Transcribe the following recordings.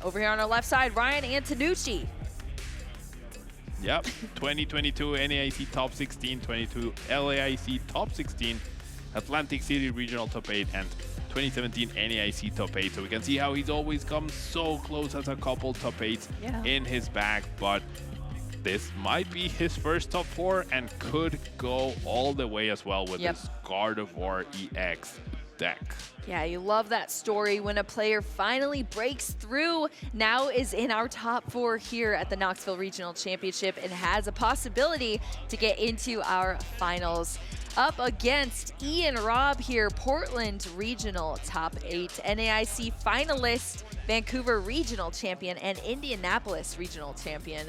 over here on our left side, Ryan Antonucci. Yep, 2022 NAIC Top 16, 22 LAIC Top 16, Atlantic City Regional Top 8, and 2017 NAIC Top 8. So we can see how he's always come so close as a couple Top 8s in his bag, but this might be his first Top 4 and could go all the way as well with this Gardevoir EX deck. Yeah, you love that story when a player finally breaks through, now is in our top 4 here at the Knoxville Regional Championship and has a possibility to get into our finals. Up against Robb here, Portland Regional Top 8, NAIC finalist, Vancouver Regional Champion, and Indianapolis Regional Champion.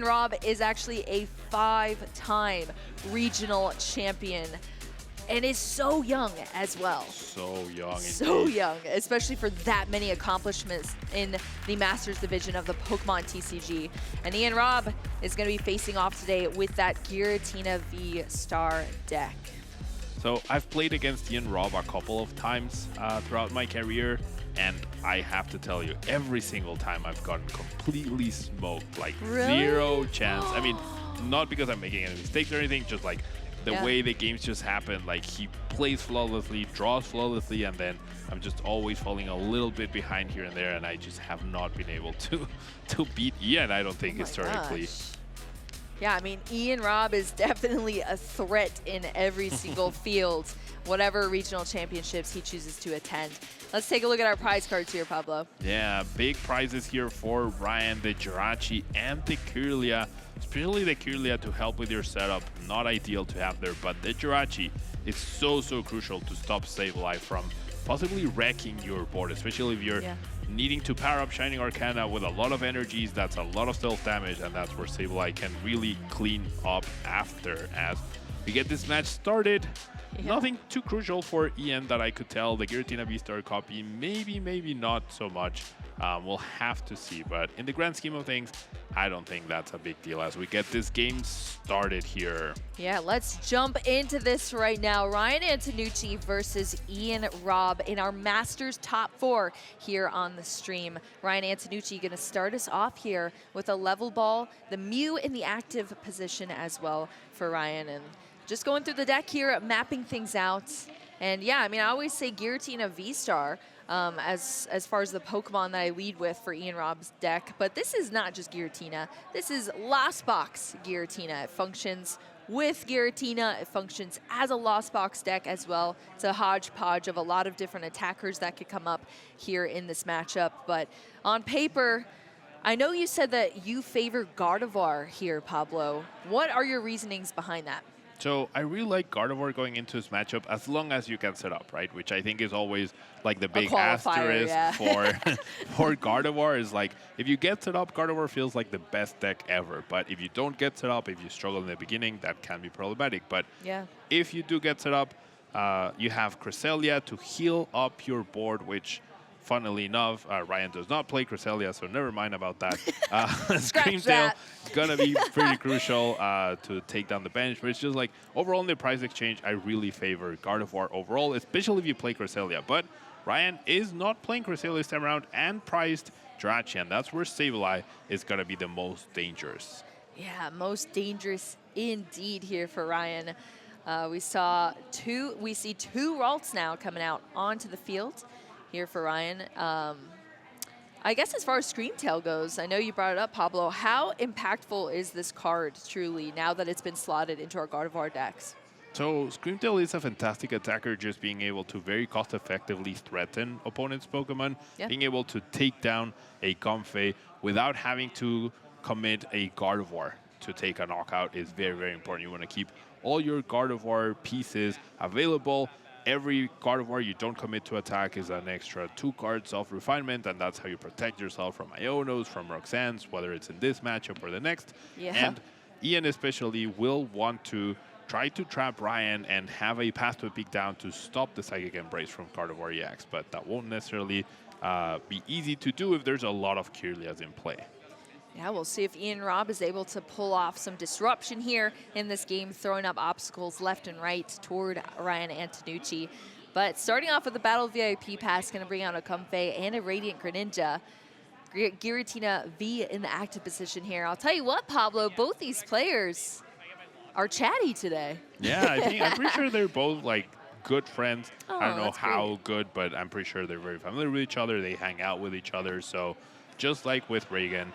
Robb is actually a 5-time Regional Champion and is so young as well. So young. So young, especially for that many accomplishments in the Masters division of the Pokémon TCG. And Robb is going to be facing off today with that Giratina V-Star deck. So I've played against Robb a couple of times throughout my career, and I have to tell you, every single time I've gotten completely smoked, like zero chance. I mean, not because I'm making any mistakes or anything, just like the way the games just happen. Like, he plays flawlessly, draws flawlessly, and then I'm just always falling a little bit behind here and there, and I just have not been able to beat Ian, I don't think, historically. Yeah, I mean, Robb is definitely a threat in every single field, whatever regional championships he chooses to attend. Let's take a look at our prize cards here, Pablo. Yeah, big prizes here for Ryan, the Jirachi, and the Kirlia. Especially the Kirlia to help with your setup. Not ideal to have there, but the Jirachi is so crucial to stop Sableye from possibly wrecking your board, especially if you're needing to power up Shining Arcana with a lot of energies. That's a lot of stealth damage, and that's where Sableye can really clean up after. As we get this match started, nothing too crucial for Ian that I could tell. The Giratina V-Star copy, maybe not so much. We'll have to see, but in the grand scheme of things, I don't think that's a big deal as we get this game started here. Yeah, let's jump into this right now. Ryan Antonucci versus Robb in our Masters Top 4 here on the stream. Ryan Antonucci going to start us off here with a level ball, the Mew in the active position as well for Ryan, and just going through the deck here, mapping things out. And yeah, I mean, I always say Giratina V-Star as far as the Pokemon that I lead with for Robb's deck. But this is not just Giratina. This is Lost Box Giratina. It functions with Giratina. It functions as a Lost Box deck as well. It's a hodgepodge of a lot of different attackers that could come up here in this matchup. But on paper, I know you said that you favor Gardevoir here, Pablo. What are your reasonings behind that? So I really like Gardevoir going into this matchup as long as you can set up, right? Which I think is always like the big asterisk for Gardevoir is like, if you get set up, Gardevoir feels like the best deck ever. But if you don't get set up, if you struggle in the beginning, that can be problematic. But if you do get set up, you have Cresselia to heal up your board, which funnily enough, Ryan does not play Cresselia, so never mind about that. Screamtail is going to be pretty crucial to take down the bench, but it's just like, overall in the price exchange, I really favor Gardevoir overall, especially if you play Cresselia. But Ryan is not playing Cresselia this time around and priced Jirachi, and that's where Sableye is going to be the most dangerous. Yeah, most dangerous indeed here for Ryan. We see two Ralts now coming out onto the field here for Ryan. I guess as far as Screamtail goes, I know you brought it up, Pablo. How impactful is this card truly now that it's been slotted into our Gardevoir decks? So Screamtail is a fantastic attacker, just being able to very cost-effectively threaten opponents' Pokemon, being able to take down a Comfey without having to commit a Gardevoir to take a knockout is very important. You want to keep all your Gardevoir pieces available. Every Gardevoir you don't commit to attack is an extra 2 cards of refinement, and that's how you protect yourself from Ionos, from Roxanne's, whether it's in this matchup or the next. And Ian especially will want to try to trap Ryan and have a path to a peak down to stop the Psychic Embrace from Gardevoir EX, but that won't necessarily be easy to do if there's a lot of Kirlias in play. Yeah, we'll see if Robb is able to pull off some disruption here in this game, throwing up obstacles left and right toward Ryan Antonucci. But starting off with the Battle VIP Pass, going to bring out a Comfey and a Radiant Greninja. Giratina V in the active position here. I'll tell you what, Pablo, both these players are chatty today. Yeah, I'm pretty sure they're both like good friends. Oh, I don't know how great. good, but I'm pretty sure they're very familiar with each other. They hang out with each other. So just like with Reagan,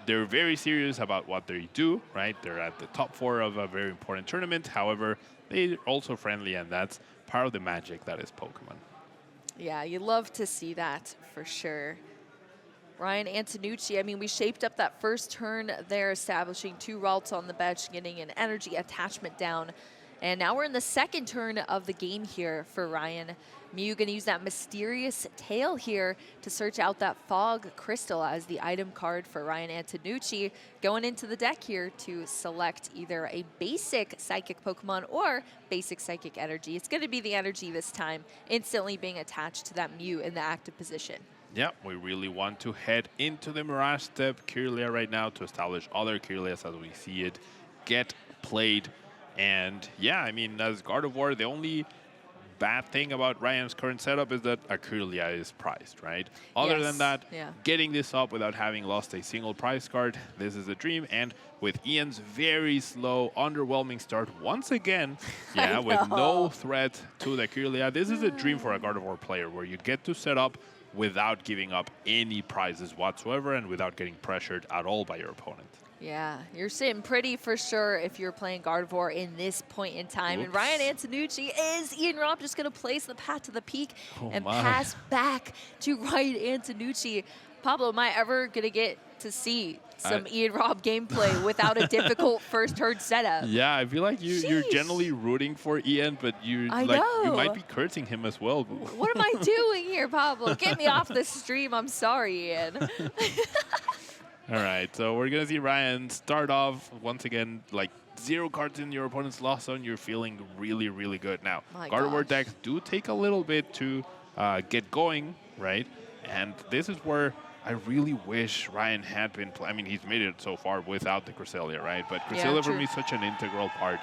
they're very serious about what they do, right? They're at the top 4 of a very important tournament. However, they're also friendly, and that's part of the magic that is Pokemon. Yeah, you love to see that for sure. Ryan Antonucci, I mean, we shaped up that first turn there, establishing 2 Ralts on the bench, getting an energy attachment down. And now we're in the second turn of the game here for Ryan. Mew gonna use that mysterious tail here to search out that fog crystal as the item card for Ryan Antonucci, going into the deck here to select either a basic psychic Pokemon or basic psychic energy. It's gonna be the energy this time, instantly being attached to that Mew in the active position. Yeah, we really want to head into the Mirage Step Kirlia right now to establish other Kirlias as we see it get played. And yeah, I mean, as Gardevoir, the only bad thing about Ryan's current setup is that a Kirlia is priced, right? Other than that, getting this up without having lost a single prize card, this is a dream. And with Ian's very slow, underwhelming start once again, yeah, with no threat to the Kirlia, this is a dream for a Gardevoir player where you get to set up without giving up any prizes whatsoever and without getting pressured at all by your opponent. Yeah, you're sitting pretty for sure if you're playing Gardevoir in this point in time. Oops. And Ryan Antonucci is Ian Robb just going to place the path to the peak and pass back to Ryan Antonucci. Pablo, am I ever going to get to see some Ian Robb gameplay without a difficult first turn setup? Yeah, I feel like you're generally rooting for Ian, but you might be cursing him as well. What am I doing here, Pablo? Get me off the stream. I'm sorry, Ian. All right, so we're going to see Ryan start off once again, like 0 cards in your opponent's loss zone. You're feeling really, really good. Now, Gardevoir decks do take a little bit to get going, right? And this is where I really wish Ryan had been I mean, he's made it so far without the Cresselia, right? But Cresselia for me is such an integral part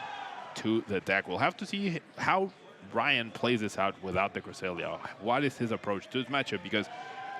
to the deck. We'll have to see how Ryan plays this out without the Cresselia. What is his approach to this matchup? Because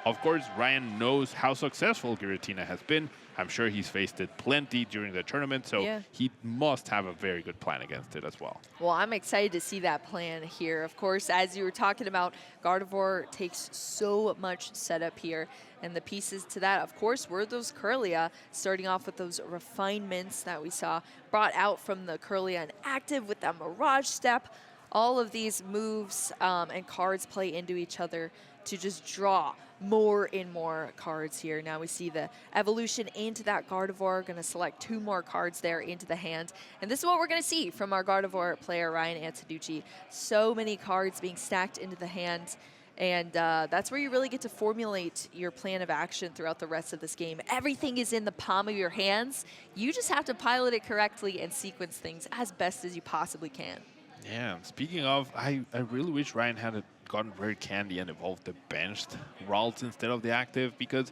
of course, Ryan knows how successful Giratina has been. I'm sure he's faced it plenty during the tournament, so he must have a very good plan against it as well. Well, I'm excited to see that plan here. Of course, as you were talking about, Gardevoir takes so much setup here, and the pieces to that, of course, were those Kirlia, starting off with those refinements that we saw brought out from the Kirlia and active with that Mirage Step. All of these moves and cards play into each other to just draw more and more cards here. Now we see the evolution into that Gardevoir. Going to select 2 more cards there into the hand. And this is what we're going to see from our Gardevoir player, Ryan Antonucci. So many cards being stacked into the hand. And that's where you really get to formulate your plan of action throughout the rest of this game. Everything is in the palm of your hands. You just have to pilot it correctly and sequence things as best as you possibly can. Yeah, speaking of, I really wish Ryan had gotten Rare Candy and evolved the benched Ralts instead of the active, because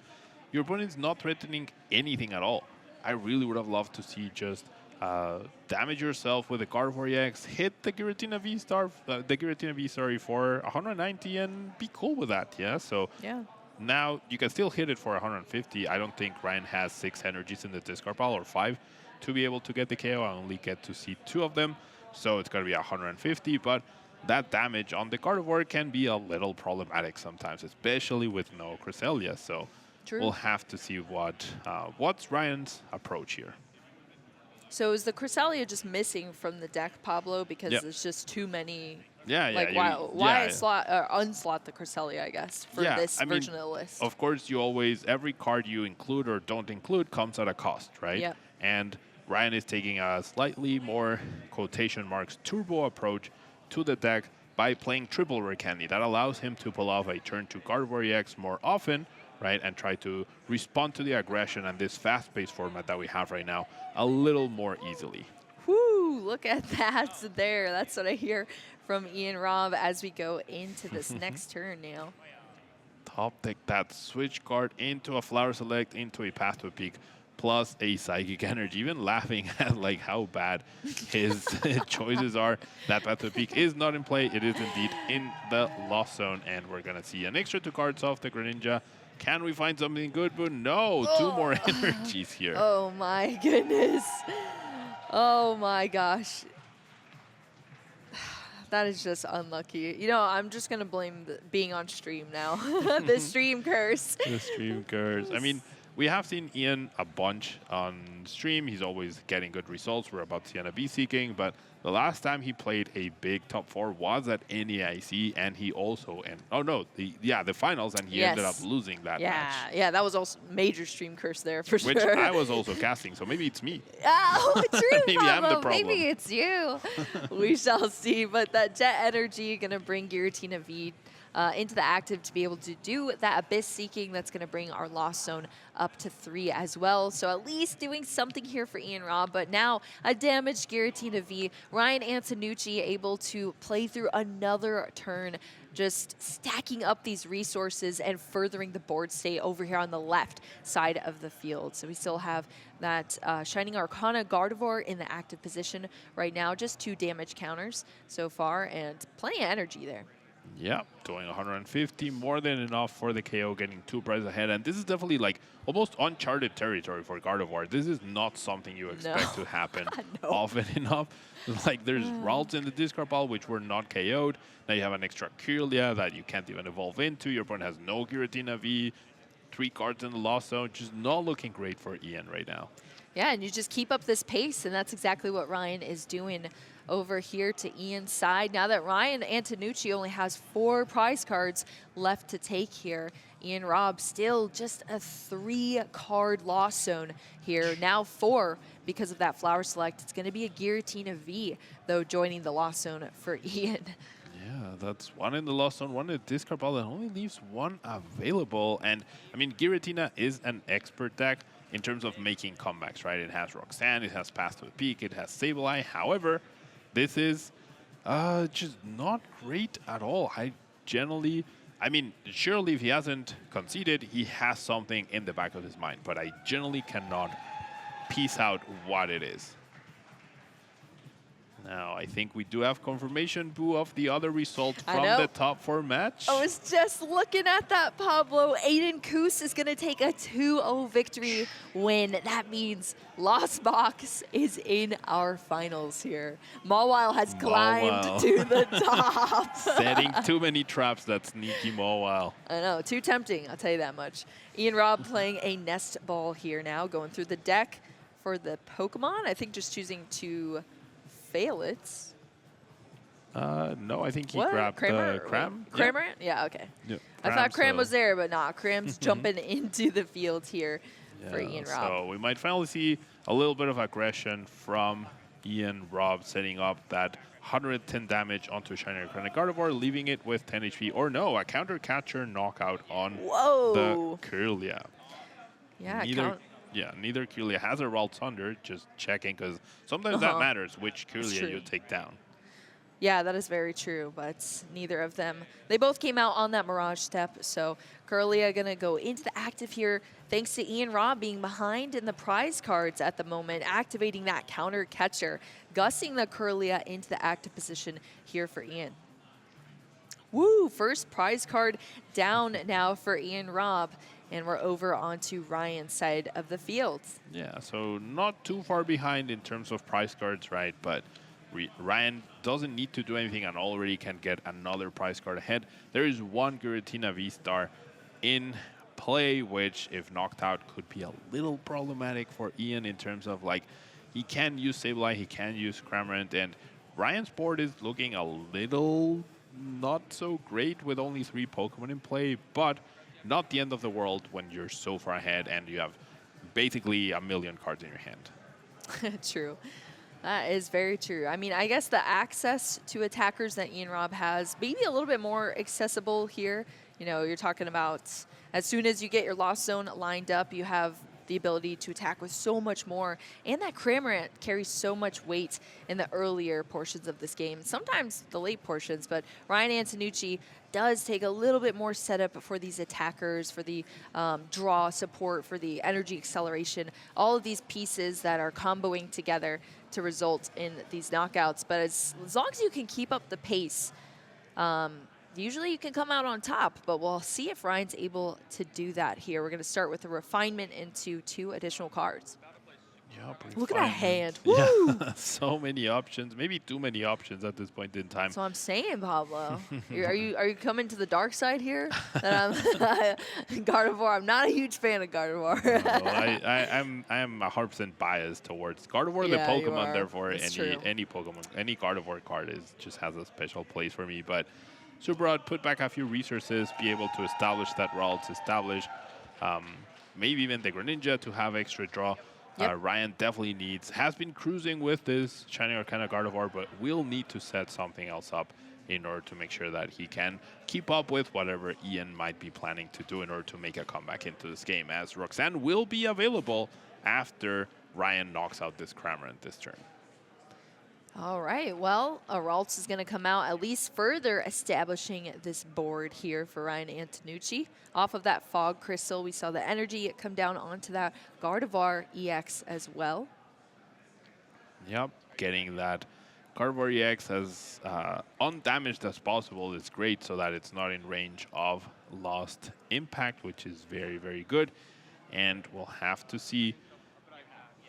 your opponent's not threatening anything at all. I really would have loved to see just damage yourself with the Gardevoir EX, hit the Giratina V for 190 and be cool with that, yeah? So now you can still hit it for 150. I don't think Ryan has 6 energies in the discard pile or 5 to be able to get the KO. I only get to see 2 of them. So it's going to be 150, but that damage on the Gardevoir can be a little problematic sometimes, especially with no Cresselia. So we'll have to see what's Ryan's approach here. So is the Cresselia just missing from the deck, Pablo, because there's just too many? Yeah, like why unslot the Cresselia, I guess, for this version of the list? Of course, every card you include or don't include comes at a cost, right? Yeah. And Ryan is taking a slightly more, quotation marks, turbo approach to the deck by playing triple Rare Candy. That allows him to pull off a turn to Gardevoir EX more often, right, and try to respond to the aggression and this fast-paced format that we have right now a little more easily. Whoo, look at that there. That's what I hear from Ian Robb as we go into this next turn now. Top deck that switch card into a Flower Select, into a Path to a Peak, plus a Psychic Energy, even laughing at like how bad his choices are. That Path to the Peak is not in play. It is indeed in the loss zone, and we're going to see an extra 2 cards off the Greninja Can we find something good? But no, two more energies here. Oh my goodness. Oh my gosh. That is just unlucky. You know, I'm just going to blame being on stream now. The stream curse. The stream curse. I mean, we have seen Ian a bunch on stream. He's always getting good results. We're about to see B seeking, but the last time he played a big top 4 was at NAIC, and he also the finals, and he ended up losing that match. Yeah, that was also major stream curse there for sure. Which I was also casting, so maybe it's me. Oh, true. Maybe I'm the problem. Maybe it's you. We shall see. But that Jet Energy gonna bring Giratina V into the active to be able to do that Abyss Seeking. That's going to bring our Lost Zone up to 3 as well. So at least doing something here for Ian Robb. But now a damaged Giratina V. Ryan Antonucci able to play through another turn, just stacking up these resources and furthering the board state over here on the left side of the field. So we still have that Shining Arcana Gardevoir in the active position right now. Just 2 damage counters so far, and plenty of energy there. Yeah, doing 150, more than enough for the KO, getting 2 prizes ahead. And this is definitely like almost uncharted territory for Gardevoir. This is not something you expect to happen often enough. Like there's Ralts in the discard pile, which were not KO'd. Now you have an extra Kirlia that you can't even evolve into. Your opponent has no Giratina V, 3 cards in the Lost Zone. Just not looking great for Ian right now. Yeah, and you just keep up this pace, and that's exactly what Ryan is doing over here to Ian's side. Now that Ryan Antonucci only has 4 prize cards left to take here, Ian Robb still just a 3-card Lost Zone here. Now 4 because of that Flower Select. It's going to be a Giratina V, though, joining the Lost Zone for Ian. Yeah, that's 1 in the Lost Zone, 1 in the discard pile, that only leaves 1 available. And, I mean, Giratina is an expert deck in terms of making comebacks, right? It has Roxanne, it has Path to the Peak, it has Sableye. However, this is just not great at all. I mean, surely if he hasn't conceded, he has something in the back of his mind, but I generally cannot piece out what it is. Now, I think we do have confirmation, Boo, of the other result from the top 4 match. I was just looking at that, Pablo. Aiden Koos is going to take a 2-0 victory win. That means Lost Box is in our finals here. Mawile has climbed to the top. Setting too many traps, that sneaky Mawile. I know, too tempting, I'll tell you that much. Ian Robb playing a Nest Ball here now, going through the deck for the Pokemon. I think just choosing to fail it. No, I think he grabbed Cram. Kramer? Yeah, okay. Yeah, I thought Cram was there, but nah, Cram's jumping into the field here for Ian Robb. So we might finally see a little bit of aggression from Ian Robb, setting up that 110 damage onto Shiny Arcana Gardevoir, leaving it with 10 HP. Or no, a counter catcher knockout on the Kirlia. Yeah, neither Kirlia has a Ralt Thunder, just checking, because sometimes that matters, which Kirlia you take down. Yeah, that is very true, but neither of them. They both came out on that Mirage step, so Kirlia going to go into the active here, thanks to Ian Robb being behind in the prize cards at the moment, activating that counter catcher, gussing the Kirlia into the active position here for Ian. Woo, first prize card down now for Ian Robb. And we're over onto Ryan's side of the field. Yeah, so not too far behind in terms of prize cards, right? But Ryan doesn't need to do anything and already can get another prize card ahead. There is 1 Giratina V-Star in play, which, if knocked out, could be a little problematic for Ian in terms of, like, he can use Sableye, he can use Cramorant, and Ryan's board is looking a little not so great with only 3 Pokemon in play, but not the end of the world when you're so far ahead and you have basically a million cards in your hand. True. That is very true. I mean, I guess the access to attackers that Ian Robb has, maybe a little bit more accessible here. You know, you're talking about as soon as you get your Lost Zone lined up, you have the ability to attack with so much more. And that Cramorant carries so much weight in the earlier portions of this game, sometimes the late portions, but Ryan Antonucci does take a little bit more setup for these attackers, for the draw support, for the energy acceleration, all of these pieces that are comboing together to result in these knockouts. But as long as you can keep up the pace, usually you can come out on top, but we'll see if Ryan's able to do that here. We're going to start with a refinement into 2 additional cards. Yep, look at that hand. Yeah, Woo! so many options, maybe too many options at this point in time. So I'm saying, Pablo, are you coming to the dark side here? That I'm Gardevoir. I'm not a huge fan of Gardevoir. No, I am 100% biased towards Gardevoir, Yeah, the you Pokemon. are. Therefore, It's true. any Pokemon, any Gardevoir card just has a special place for me. But Super Rod, put back a few resources, be able to establish that Ralts, establish maybe even the Greninja to have extra draw. Yep. Ryan definitely has been cruising with this Shining Arcana Gardevoir, but will need to set something else up in order to make sure that he can keep up with whatever Ian might be planning to do in order to make a comeback into this game, as Roxanne will be available after Ryan knocks out this Cramorant this turn. All right, well, Ralts is going to come out, at least further establishing this board here for Ryan Antonucci. Off of that Fog Crystal, we saw the energy come down onto that Gardevoir EX as well. Yep, getting that Gardevoir EX as undamaged as possible is great so that it's not in range of Lost Impact, which is very, very good. And we'll have to see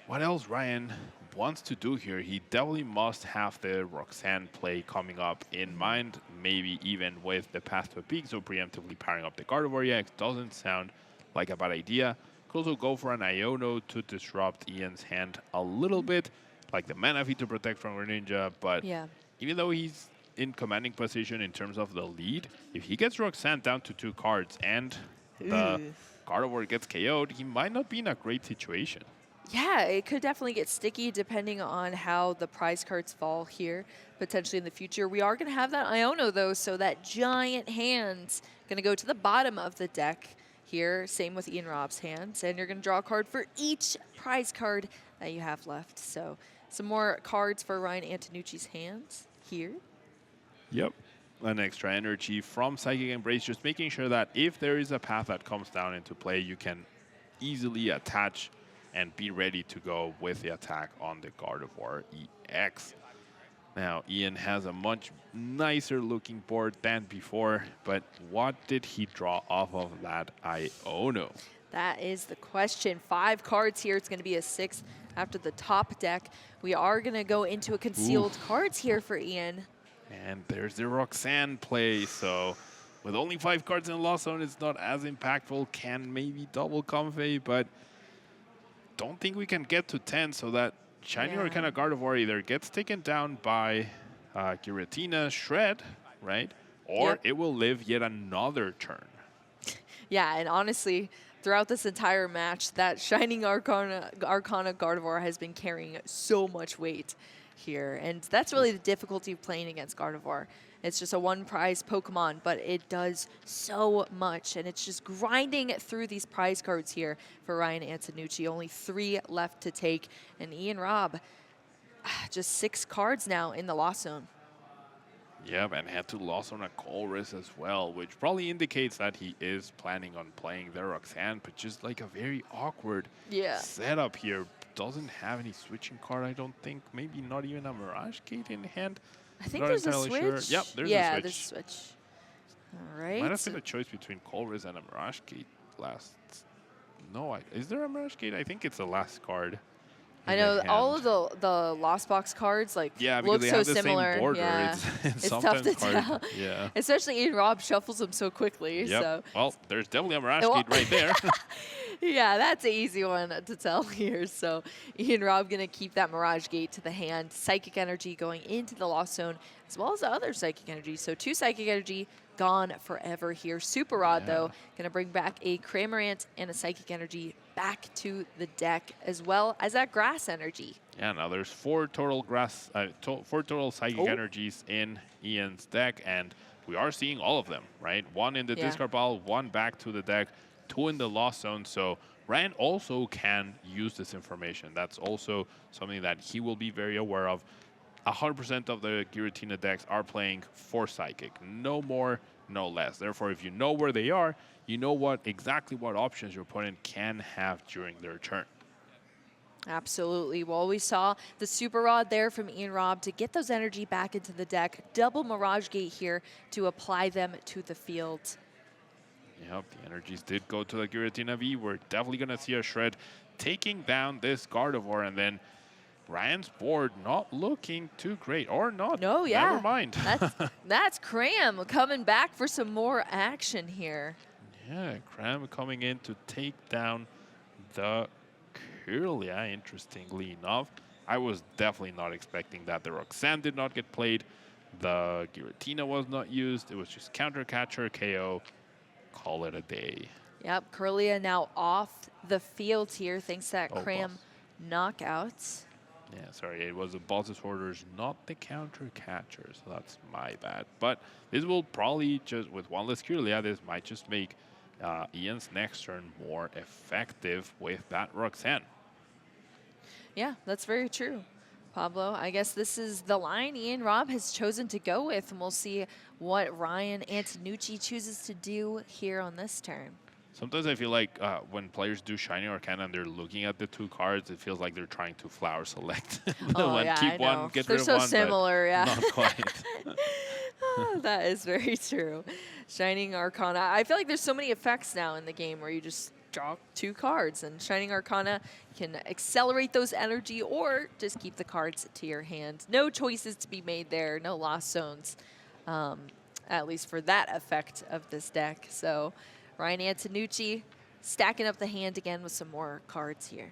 what else Ryan wants to do here. He definitely must have the Roxanne play coming up in mind, maybe even with the Path to a Peak, so preemptively powering up the Gardevoir EX doesn't sound like a bad idea. Could also go for an Iono to disrupt Ian's hand a little bit, like the Manaphy to protect from Greninja, but even though he's in commanding position in terms of the lead, if he gets Roxanne down to 2 cards and the Gardevoir gets KO'd, he might not be in a great situation. Yeah, it could definitely get sticky depending on how the prize cards fall here, potentially in the future. We are going to have that Iono, though, so that giant hand's going to go to the bottom of the deck here. Same with Ian Robb's hands. And you're going to draw a card for each prize card that you have left. So some more cards for Ryan Antonucci's hands here. Yep. An extra energy from Psychic Embrace, just making sure that if there is a path that comes down into play, you can easily attach and be ready to go with the attack on the Gardevoir EX. Now, Ian has a much nicer looking board than before, but what did he draw off of that Iono? That is the question. 5 cards here. It's going to be a 6th after the top deck. We are going to go into a concealed cards here for Ian. And there's the Roxanne play, so with only 5 cards in the Lost Zone, it's not as impactful. Can maybe double Comfey, but don't think we can get to 10, so that Shiny Arcana Gardevoir either gets taken down by Giratina Shred, right? Or it will live yet another turn. Yeah, and honestly, throughout this entire match, that Shining Arcana Gardevoir has been carrying so much weight here. And that's really the difficulty of playing against Gardevoir. It's just a one-prize Pokemon, but it does so much. And it's just grinding through these prize cards here for Ryan Antonucci. Only 3 left to take. And Ian Robb, just 6 cards now in the Lost Zone. Yep, and had to Lost on a Colress as well, which probably indicates that he is planning on playing the Roxanne, but just like a very awkward setup here. Doesn't have any switching card, I don't think. Maybe not even a Mirage Gate in hand. I think there's a switch. Sure. Yep, there's a switch. Yeah, there's a switch. All right. Might have been a choice between Colress and a Mirage Gate last. No, is there a Mirage Gate? I think it's the last card. I know all of the Lost Box cards look so similar. Same border. Yeah, it's tough to tell. Yeah, especially Ian Robb shuffles them so quickly. Yep. So. Well, there's definitely a Mirage Gate right there. Yeah, that's an easy one to tell here. So Ian Robb going to keep that Mirage Gate to the hand. Psychic Energy going into the Lost Zone, as well as the other Psychic Energy. So 2 Psychic Energy gone forever here. Super Rod, though, going to bring back a Cramorant and a Psychic Energy back to the deck, as well as that Grass Energy. Yeah, now there's 4 total Psychic Energies in Ian's deck, and we are seeing all of them, right? 1 in the discard pile, 1 back to the deck, 2 in the Lost Zone. So Ryan also can use this information. That's also something that he will be very aware of. 100% of the Giratina decks are playing for Psychic. No more, no less. Therefore, if you know where they are, you know exactly what options your opponent can have during their turn. Absolutely. Well, we saw the Super Rod there from Ian Robb to get those energy back into the deck. Double Mirage Gate here to apply them to the field. Yep, the energies did go to the Giratina V. We're definitely going to see a Shred taking down this Gardevoir, and then Ryan's board not looking too great, or not. No, yeah. Never mind. That's Cram coming back for some more action here. Yeah, Cram coming in to take down the Kirlia, interestingly enough. I was definitely not expecting that. The Roxanne did not get played. The Giratina was not used. It was just counter catcher, KO. Call it a day. Yep, Kirlia now off the field here thanks to that Cram knockout. Yeah, sorry, it was the boss's orders, not the counter catcher, so that's my bad. But this will probably just, with one less Kirlia, this might just make Ian's next turn more effective with that Roxanne. Yeah, that's very true. Pablo, I guess this is the line Ian Robb has chosen to go with, and we'll see what Ryan Antonucci chooses to do here on this turn. Sometimes I feel like when players do Shiny Arcana and they're looking at the two cards, it feels like they're trying to flower select. Keep one, get they're rid of so one, similar, yeah. Not quite. That is very true. Shining Arcana. I feel like there's so many effects now in the game where you just draw two cards, and Shining Arcana can accelerate those energy or just keep the cards to your hand. No choices to be made there, no lost zones, at least for that effect of this deck. So Ryan Antonucci stacking up the hand again with some more cards here.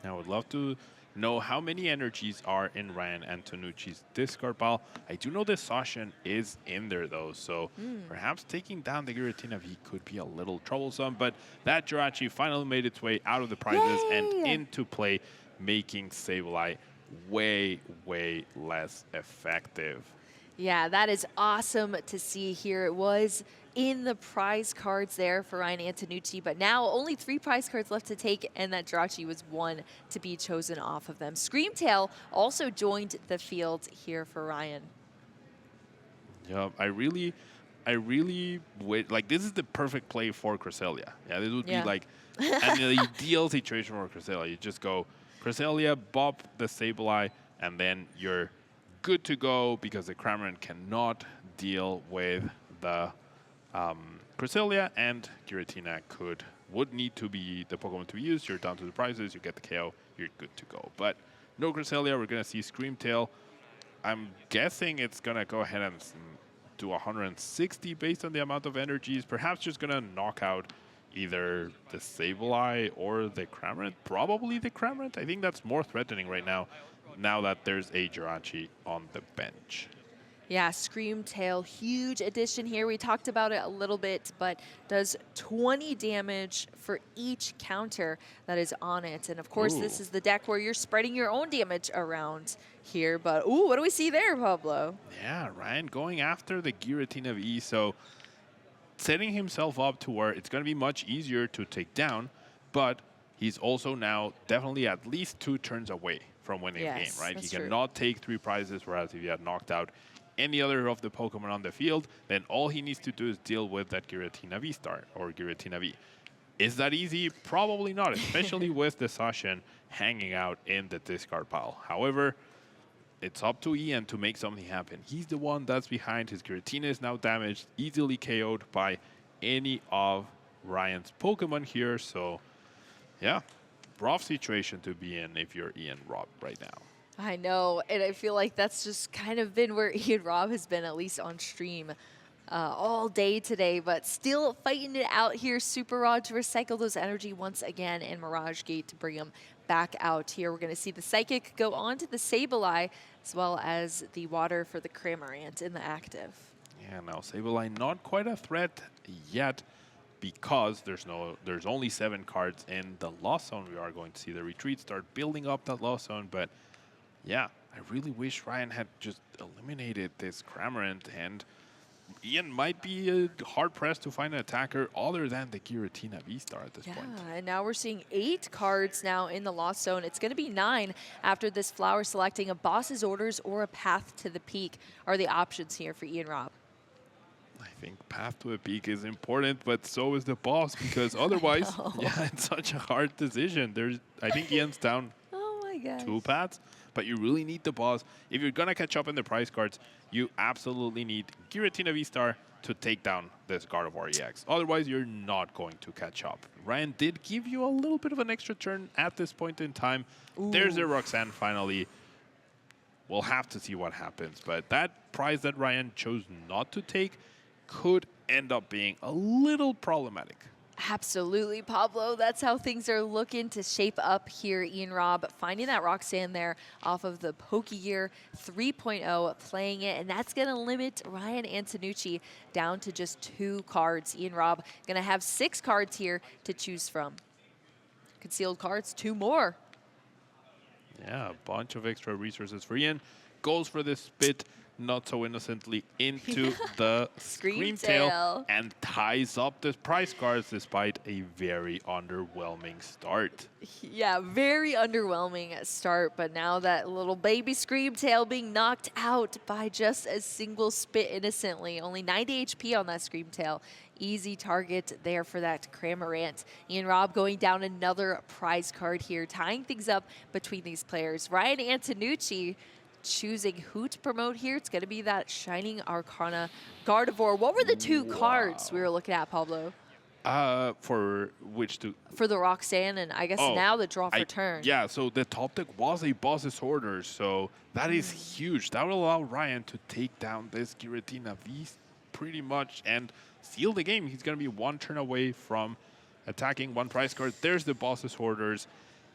I would love to know how many energies are in Ryan Antonucci's discard pile. I do know the Zacian is in there though, so perhaps taking down the Giratina V could be a little troublesome, but that Jirachi finally made its way out of the prizes and into play, making Sableye way, way less effective. Yeah, that is awesome to see here. It was in the prize cards there for Ryan Antonucci, but now only 3 prize cards left to take, and that Jirachi was one to be chosen off of them. Screamtail also joined the field here for Ryan. Yeah, I really would, like, this is the perfect play for Cresselia. Yeah, this would be like an ideal situation for Cresselia. You just go Cresselia, bop the Sableye, and then you're good to go because the Cramorant cannot deal with the Cresselia, and Giratina would need to be the Pokemon to be used. You're down to the prizes, you get the KO, you're good to go. But no Cresselia, we're going to see Screamtail. I'm guessing it's going to go ahead and do 160 based on the amount of energies. Perhaps just going to knock out either the Sableye or the Cramorant. Probably the Cramorant. I think that's more threatening right now that there's a Jirachi on the bench. Yeah, Screamtail, huge addition here. We talked about it a little bit, but does 20 damage for each counter that is on it. And of course, this is the deck where you're spreading your own damage around here. But, what do we see there, Pablo? Yeah, Ryan going after the Giratina V, so setting himself up to where it's going to be much easier to take down, but he's also now definitely at least 2 turns away from winning the game, right? He cannot take 3 prizes, whereas if he had knocked out any other of the Pokemon on the field, then all he needs to do is deal with that Giratina V-Star or Giratina V. Is that easy? Probably not, especially with the Zacian hanging out in the discard pile. However, it's up to Ian to make something happen. He's the one that's behind. His Giratina is now damaged, easily KO'd by any of Ryan's Pokemon here. So, yeah, rough situation to be in if you're Ian Robb right now. I know, and I feel like that's just kind of been where Ian Robb has been, at least on stream, all day today, but still fighting it out here. Super Rod to recycle those energy once again, and Mirage Gate to bring them back out here. We're going to see the Psychic go on to the Sableye, as well as the Water for the Cramorant in the active. Yeah, now Sableye not quite a threat yet, because there's only 7 cards in the Lost Zone. We are going to see the Retreat start building up that Lost Zone, but yeah, I really wish Ryan had just eliminated this Cramorant, and Ian might be hard-pressed to find an attacker other than the Giratina V-Star at this point. Yeah, and now we're seeing 8 cards now in the Lost Zone. It's going to be 9 after this flower. Selecting a Boss's Orders or a Path to the Peak are the options here for Ian Robb. I think Path to a Peak is important, but so is the boss, because otherwise, yeah, it's such a hard decision. I think Ian's down 2 paths, but you really need the boss. If you're going to catch up in the prize cards, you absolutely need Giratina V-Star to take down this Gardevoir EX. Otherwise, you're not going to catch up. Ryan did give you a little bit of an extra turn at this point in time. Ooh. There's a Roxanne finally. We'll have to see what happens, but that prize that Ryan chose not to take could end up being a little problematic. Absolutely, Pablo. That's how things are looking to shape up here. Ian Robb finding that Roxanne there off of the Pokegear 3.0, playing it, and that's going to limit Ryan Antonucci down to just 2 cards. Ian Robb going to have 6 cards here to choose from. Concealed cards, 2 more. Yeah, a bunch of extra resources for Ian. Goes for this spit, not so innocently, into the Screamtail and ties up the prize cards despite a very underwhelming start. Yeah, very underwhelming start, but now that little baby Screamtail being knocked out by just a single spit innocently. Only 90 HP on that Screamtail. Easy target there for that Cramorant. Ian Robb going down another prize card here, tying things up between these players. Ryan Antonucci choosing who to promote here. It's going to be that Shining Arcana Gardevoir. What were the 2 cards we were looking at, Pablo? For which 2? For the Roxanne, and I guess now the draw for turn. Yeah, so the top deck was a boss's order, so that is huge. That will allow Ryan to take down this Giratina V pretty much and seal the game. He's going to be 1 turn away from attacking 1 prize card. There's the boss's orders.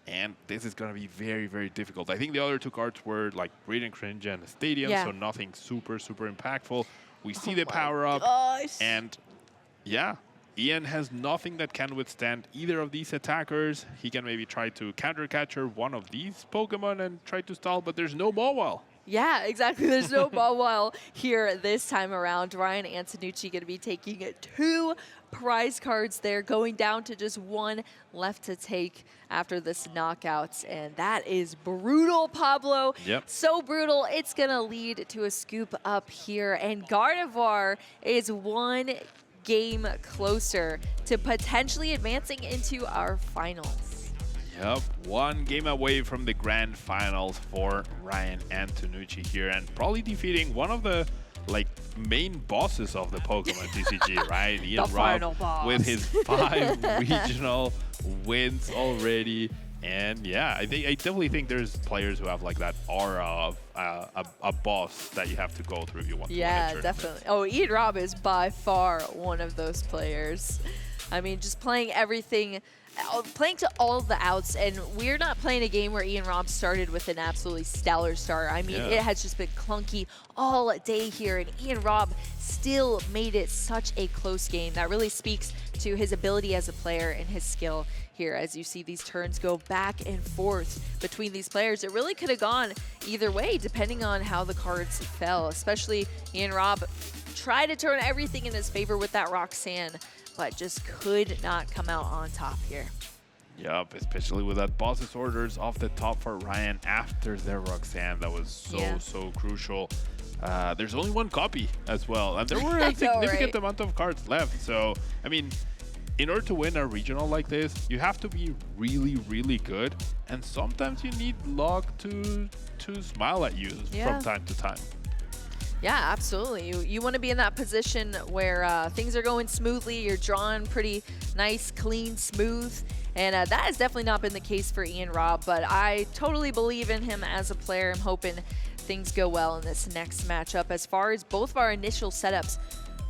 And this is going to be very, very difficult. I think the other 2 cards were like Radiant Cringe and Stadium, so nothing super, super impactful. We see the power-up, and yeah, Ian has nothing that can withstand either of these attackers. He can maybe try to counter-catcher one of these Pokemon and try to stall, but there's no Mawile. Yeah, exactly. There's no Mawile here this time around. Ryan Antonucci going to be taking 2 prize cards there, going down to just 1 left to take after this knockout. And that is brutal, Pablo. Yep. So brutal. It's going to lead to a scoop up here. And Gardevoir is 1 game closer to potentially advancing into our finals. Yep, 1 game away from the grand finals for Ryan Antonucci here, and probably defeating one of the main bosses of the Pokemon TCG, right? Ian Robb with his 5 regional wins already. And yeah, I definitely think there's players who have like that aura of a boss that you have to go through if you want to win a tournament. Definitely. Oh, Ian Robb is by far one of those players. I mean, just playing everything, playing to all of the outs, and we're not playing a game where Ian Robb started with an absolutely stellar start. I mean, it has just been clunky all day here, and Ian Robb still made it such a close game. That really speaks to his ability as a player and his skill here. As you see these turns go back and forth between these players, it really could have gone either way depending on how the cards fell, especially Ian Robb tried to turn everything in his favor with that Roxanne, but just could not come out on top here. Yep, especially with that boss's orders off the top for Ryan after their Roxanne. That was so crucial. There's only 1 copy as well, and there were a significant amount of cards left. So, I mean, in order to win a regional like this, you have to be really, really good, and sometimes you need luck to smile at you from time to time. Yeah, absolutely. You want to be in that position where things are going smoothly, you're drawing pretty nice, clean, smooth, and that has definitely not been the case for Ian Robb, but I totally believe in him as a player. I'm hoping things go well in this next matchup. As far as both of our initial setups,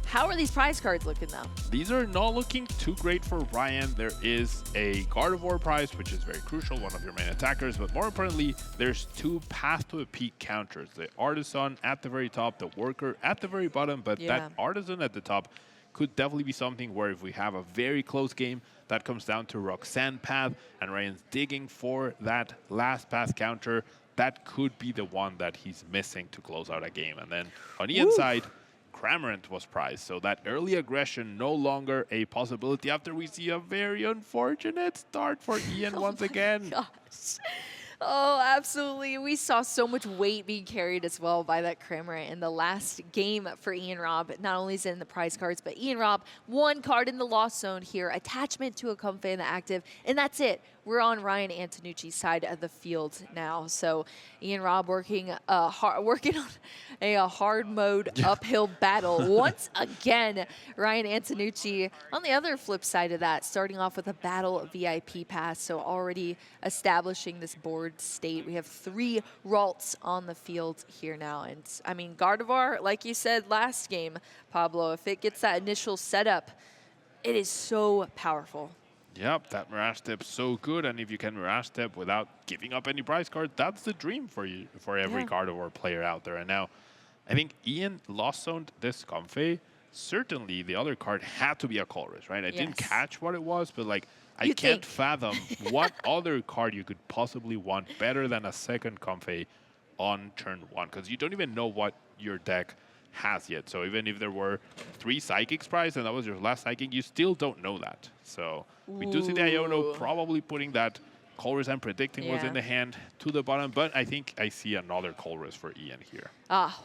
how are these prize cards looking though? These are not looking too great for Ryan. There is a Gardevoir prize, which is very crucial, one of your main attackers, but more importantly, there's 2 Path to a Peak counters. The Artisan at the very top, the Worker at the very bottom, but that Artisan at the top could definitely be something where if we have a very close game, that comes down to Roxanne Path, and Ryan's digging for that last Path counter. That could be the one that he's missing to close out a game. And then on Ian's side, Cramorant was prized, so that early aggression no longer a possibility after we see a very unfortunate start for Ian once again. Gosh. Oh, absolutely. We saw so much weight being carried as well by that Cramorant in the last game for Ian Robb. Not only is it in the prize cards, but Ian Robb, 1 card in the lost zone here, attachment to a Comfey in the active, and that's it. we're on Ryan Antonucci's side of the field now. So Ian Robb working on a hard mode uphill battle. Once again, Ryan Antonucci on the other flip side of that, starting off with a battle VIP pass. So already establishing this board state. We have 3 Ralts on the field here now. And I mean, Gardevoir, like you said last game, Pablo, if it gets that initial setup, it is so powerful. Yep, that Mirage Step's so good, and if you can Mirage Step without giving up any prize card, that's the dream for you, for every Gardevoir player out there. And now, I think Ian lost zoned this Comfey. Certainly, the other card had to be a Colress, right? I didn't catch what it was, but like, I can't fathom what other card you could possibly want better than a second Comfey on turn 1, because you don't even know what your deck has yet. So even if there were 3 Psychics prize and that was your last Psychic, you still don't know that. So we do see the Iono probably putting that Colress I'm predicting was in the hand to the bottom, but I think I see another Colress for Ian here.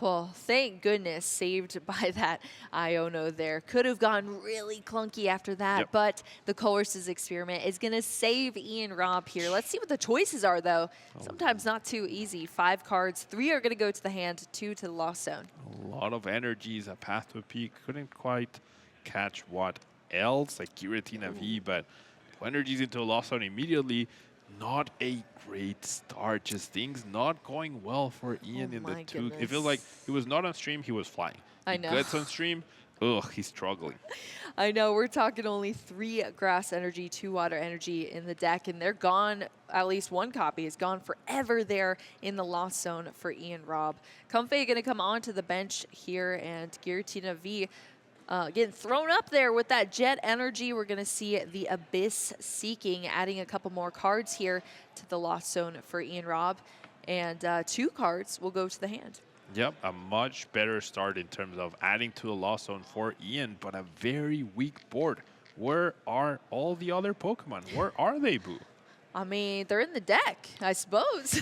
Well, thank goodness, saved by that Iono there. Could have gone really clunky after that, but the Colress's experiment is going to save Ian Robb here. Let's see what the choices are, though. Sometimes not too easy. 5 cards, 3 are going to go to the hand, 2 to the lost zone. A lot of energies, a path to a peak. Couldn't quite catch what else, like Giratina V, but energies into a lost zone immediately. Not a great start, just things not going well for Ian in the 2. It feels like he was not on stream, he was flying. I know. He gets on stream, he's struggling. I know, we're talking only 3 grass energy, 2 water energy in the deck, and they're gone. At least 1 copy is gone forever there in the lost zone for Ian Robb. Comfey going to come onto the bench here, and Giratina V getting thrown up there with that jet energy. We're going to see the Abyss Seeking, adding a couple more cards here to the lost zone for Ian Robb. And 2 cards will go to the hand. Yep, a much better start in terms of adding to the lost zone for Ian, but a very weak board. Where are all the other Pokemon? Where are they, Boo? I mean, they're in the deck, I suppose.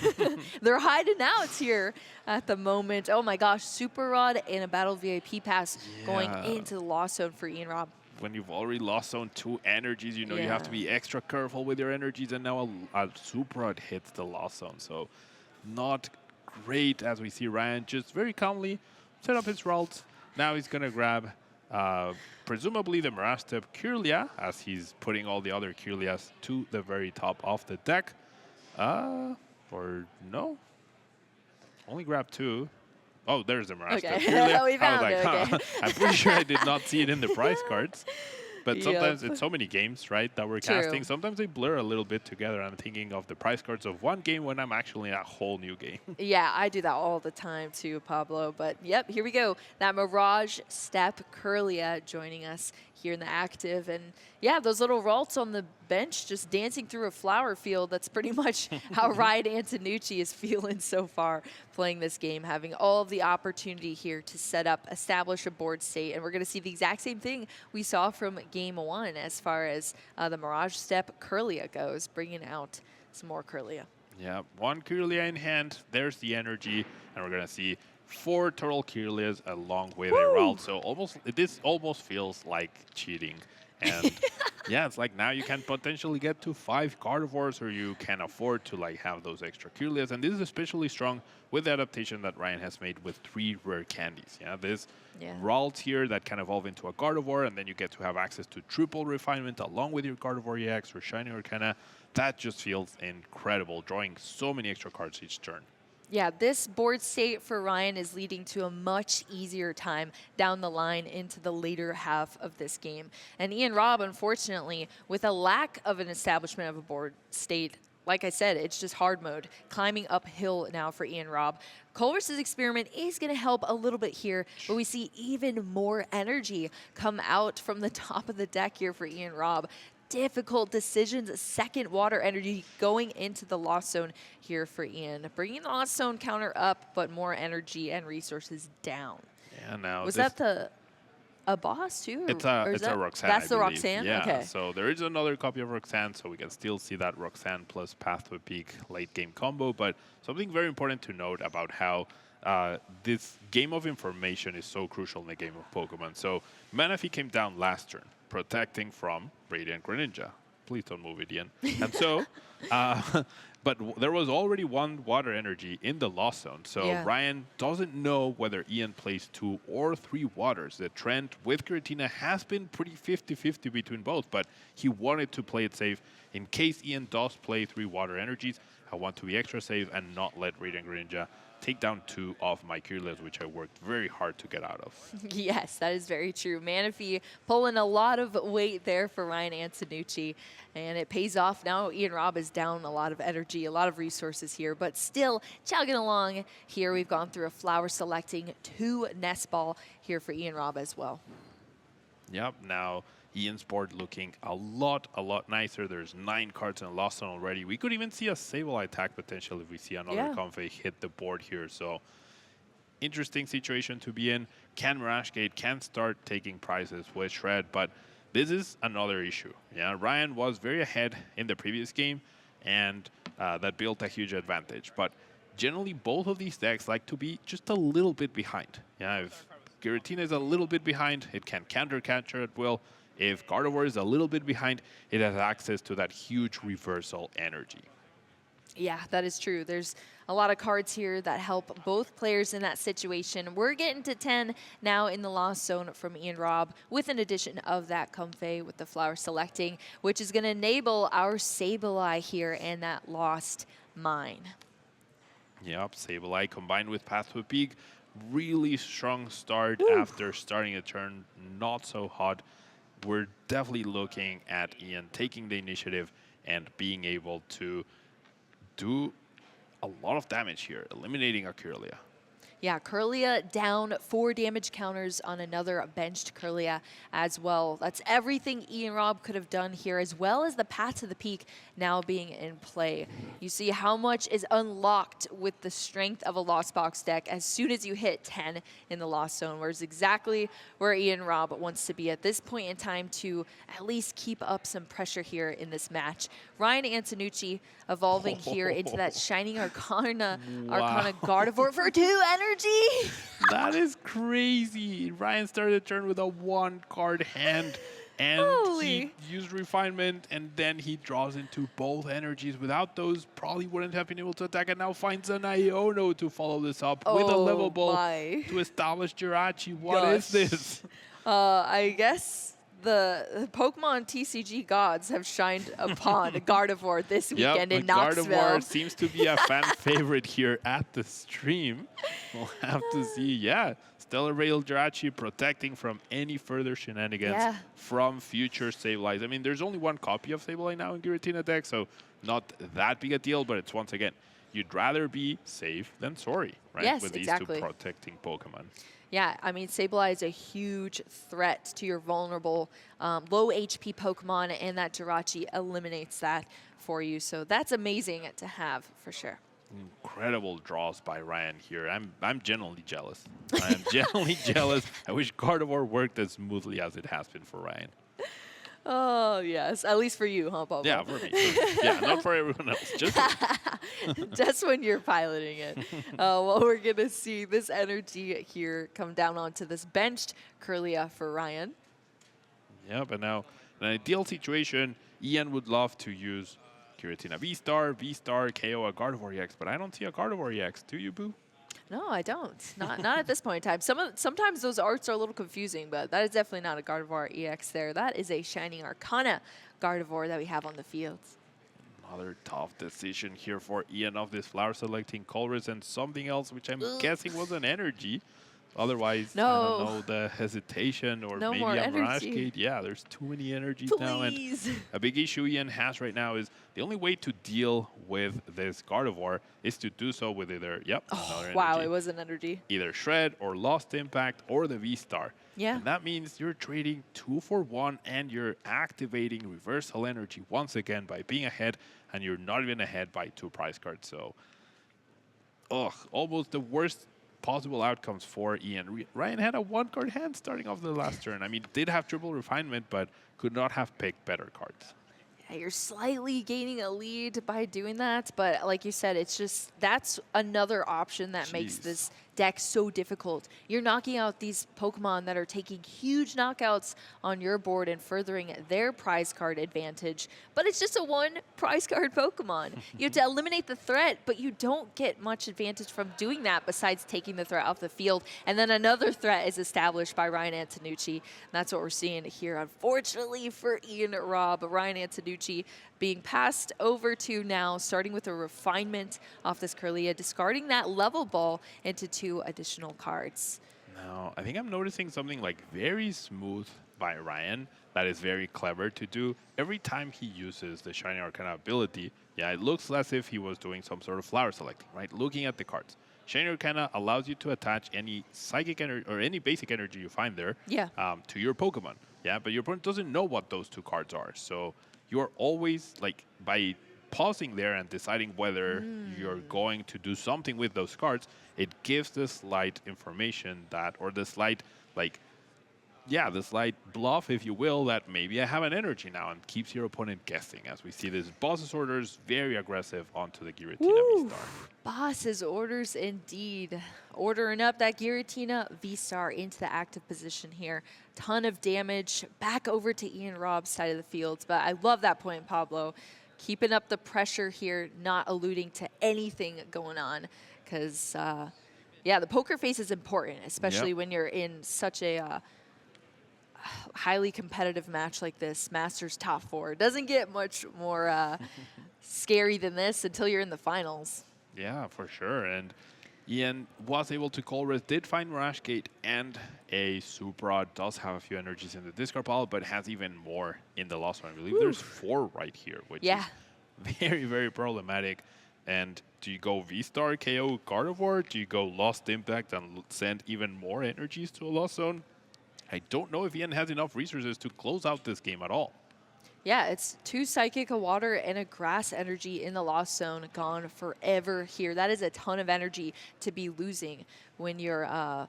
They're hiding out here at the moment. Oh my gosh, Super Rod and a Battle VIP Pass going into the lost zone for Ian Robb. When you've already lost zone 2 energies, you know you have to be extra careful with your energies, and now a Super Rod hits the lost zone. So not great, as we see Ryan just very calmly set up his Ralt. Now he's going to grab presumably the Mirage Step Kirlia, as he's putting all the other Kirlias to the very top of the deck. Or no? Only grab 2. Oh, there's the Mirage Step Kirlia. We found I was like, it. I'm pretty sure I did not see it in the prize cards. But sometimes it's so many games, right, that we're casting. Sometimes they blur a little bit together. I'm thinking of the prize cards of one game when I'm actually in a whole new game. Yeah, I do that all the time too, Pablo. But yep, here we go. That Mirage Step Kirlia joining us here in the active. And yeah, those little Ralts on the bench just dancing through a flower field. That's pretty much how Ryan Antonucci is feeling so far playing this game, having all of the opportunity here to set up, establish a board state. And we're going to see the exact same thing we saw from Game 1 as far as the Mirage Step Kirlia goes, bringing out some more Kirlia. Yeah, 1 Kirlia in hand. There's the energy. And we're going to see 4 Turtle Kirlias along with a Ralt. So this almost feels like cheating. And yeah, it's like now you can potentially get to 5 Gardevoirs, or you can afford to like have those extra Kirlias. And this is especially strong with the adaptation that Ryan has made with 3 rare candies. Yeah, there's Ralts here that can evolve into a Gardevoir, and then you get to have access to triple refinement along with your Gardevoir EX or Shiny Arcana. That just feels incredible, drawing so many extra cards each turn. Yeah, this board state for Ryan is leading to a much easier time down the line into the later half of this game. And Ian Robb, unfortunately, with a lack of an establishment of a board state, like I said, it's just hard mode, climbing uphill now for Ian Robb. Colress's experiment is going to help a little bit here, but we see even more energy come out from the top of the deck here for Ian Robb. Difficult decisions, a second water energy going into the lost zone here for Ian. Bringing the lost zone counter up, but more energy and resources down. Yeah, now was that a boss too? It's a Roxanne. That's the Roxanne? Yeah, okay. So there is another copy of Roxanne, so we can still see that Roxanne plus Path to a Peak late game combo. But something very important to note about how this game of information is so crucial in the game of Pokemon. So Manaphy came down last turn, protecting from Radiant Greninja. please don't move it, Ian. And so, but there was already one water energy in the lost zone. So Ryan doesn't know whether Ian plays 2 or 3 waters. The trend with Giratina has been pretty 50-50 between both, but he wanted to play it safe. In case Ian does play 3 water energies, I want to be extra safe and not let Radiant Greninja take down 2 of my Kirlias, which I worked very hard to get out of. Yes, that is very true. Manaphy pulling a lot of weight there for Ryan Antonucci, and it pays off. Now Ian Robb is down a lot of energy, a lot of resources here, but still chugging along here. We've gone through a flower selecting 2 nest ball here for Ian Robb as well. Yep, now Ian's board looking a lot nicer. There's 9 cards in the lost zone already. We could even see a Sableye attack potential if we see another Comfey hit the board here. So interesting situation to be in. Can Mirage Gate can start taking prizes with Shred, but this is another issue. Yeah, Ryan was very ahead in the previous game, and that built a huge advantage. But generally, both of these decks like to be just a little bit behind. Yeah, if Giratina is a little bit behind, it can counter at will. If Gardevoir is a little bit behind, it has access to that huge reversal energy. Yeah, that is true. There's a lot of cards here that help both players in that situation. We're getting to 10 now in the lost zone from Ian Robb with an addition of that Comfey with the flower selecting, which is going to enable our Sableye here and that lost mine. Yep, Sableye combined with Path to a Peak. Really strong start after starting a turn not so hot. We're definitely looking at Ian taking the initiative and being able to do a lot of damage here, eliminating a Kirlia. Yeah, Kirlia down 4 damage counters on another benched Kirlia as well. That's everything Ian Robb could have done here, as well as the Path to the Peak now being in play. You see how much is unlocked with the strength of a Lost Box deck as soon as you hit 10 in the Lost Zone, where it's exactly where Ian Robb wants to be at this point in time to at least keep up some pressure here in this match. Ryan Antonucci evolving here into that Shining Arcana Gardevoir for 2 energy. That is crazy. Ryan started the turn with a 1-card hand, and he used Refinement, and then he draws into both energies. Without those, probably wouldn't have been able to attack, and now finds an Iono to follow this up with a level ball to establish Jirachi. What is this? I guess the Pokemon TCG gods have shined upon Gardevoir this weekend in Knoxville. Gardevoir seems to be a fan favorite here at the stream. We'll have to see. Yeah, Stellar Rail Jirachi protecting from any further shenanigans from future Sableyes. I mean, there's only 1 copy of Sableye now in Giratina deck, so not that big a deal, but it's once again, you'd rather be safe than sorry, right? Yes, with these 2 protecting Pokemon. Yeah, I mean, Sableye is a huge threat to your vulnerable, low HP Pokemon, and that Jirachi eliminates that for you. So that's amazing to have, for sure. Incredible draws by Ryan here. I'm genuinely jealous. I'm genuinely jealous. I wish Gardevoir worked as smoothly as it has been for Ryan. Oh, yes. At least for you, huh, Pablo? Yeah, for me. Yeah, not for everyone else. Just just when you're piloting it. Well, we're going to see this energy here come down onto this benched Kirlia for Ryan. Yeah, but now, in an ideal situation, Ian would love to use Giratina V-Star, KO a Gardevoir EX, but I don't see a Gardevoir EX. Do you, Boo? No, I don't. Not at this point in time. Sometimes those arts are a little confusing, but that is definitely not a Gardevoir EX there. That is a Shining Arcana Gardevoir that we have on the field. Another tough decision here for Ian of this flower selecting Colress and something else, which I'm guessing was an energy. Otherwise, I don't know, the hesitation or maybe a Mirage Gate. Yeah, there's too many energies now. And a big issue Ian has right now is the only way to deal with this Gardevoir is to do so with either, another wow, it was an energy. Either Shred or Lost Impact or the V-Star. Yeah. And that means you're trading 2 for 1 and you're activating Reversal Energy once again by being ahead, and you're not even ahead by 2 prize cards. So, almost the worst possible outcomes for Ian. Ryan had a 1-card hand starting off the last turn. I mean, did have triple refinement, but could not have picked better cards. Yeah, you're slightly gaining a lead by doing that, but like you said, it's just, that's another option that makes this deck so difficult. You're knocking out these Pokemon that are taking huge knockouts on your board and furthering their prize card advantage. But it's just a one prize card Pokemon. You have to eliminate the threat, but you don't get much advantage from doing that besides taking the threat off the field. And then another threat is established by Ryan Antonucci. And that's what we're seeing here, unfortunately, for Ian Robb. Ryan Antonucci being passed over to now, starting with a refinement off this Kirlia, discarding that level ball into 2 additional cards. Now, I think I'm noticing something like very smooth by Ryan that is very clever to do. Every time he uses the Shiny Arcana ability, yeah, it looks as if he was doing some sort of flower selecting, right? Looking at the cards. Shiny Arcana allows you to attach any psychic energy or any basic energy you find there to your Pokemon. Yeah, but your opponent doesn't know what those 2 cards are. So you're always, like, by pausing there and deciding whether you're going to do something with those cards, it gives the slight information that, or the slight, like, yeah, the slight bluff, if you will, that maybe I have an energy now, and keeps your opponent guessing. As we see this boss's orders, very aggressive onto the Giratina V-Star. Boss's orders indeed. Ordering up that Giratina V-Star into the active position here. Ton of damage back over to Ian Robb's side of the field. But I love that point, Pablo. Keeping up the pressure here, not alluding to anything going on. Because, yeah, the poker face is important, especially when you're in such a highly competitive match like this, Masters top 4. It doesn't get much more scary than this until you're in the finals. Yeah, for sure. And Ian was able to call res, did find Mirage Gate and a Super Rod, does have a few energies in the discard pile, but has even more in the lost one. I believe there's 4 right here, which is very, very problematic. And do you go V-Star KO Gardevoir? Do you go Lost Impact and send even more energies to a Lost Zone? I don't know if Ian has enough resources to close out this game at all. Yeah, it's 2 Psychic, a Water, and a Grass energy in the Lost Zone gone forever here. That is a ton of energy to be losing when you're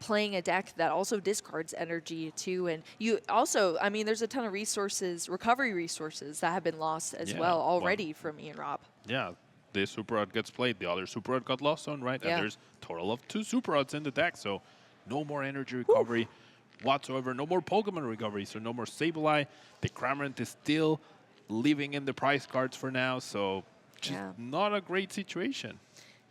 playing a deck that also discards energy too. And you also, I mean, there's a ton of resources, recovery resources that have been lost as well already from Ian Robb. Yeah, this Super Rod gets played. The other Super Rod got Lost Zone, right? And there's a total of 2 Super Rods in the deck, so no more energy recovery whatsoever. No more Pokemon recovery, so no more Sableye. The Cramorant is still living in the prize cards for now, so just not a great situation.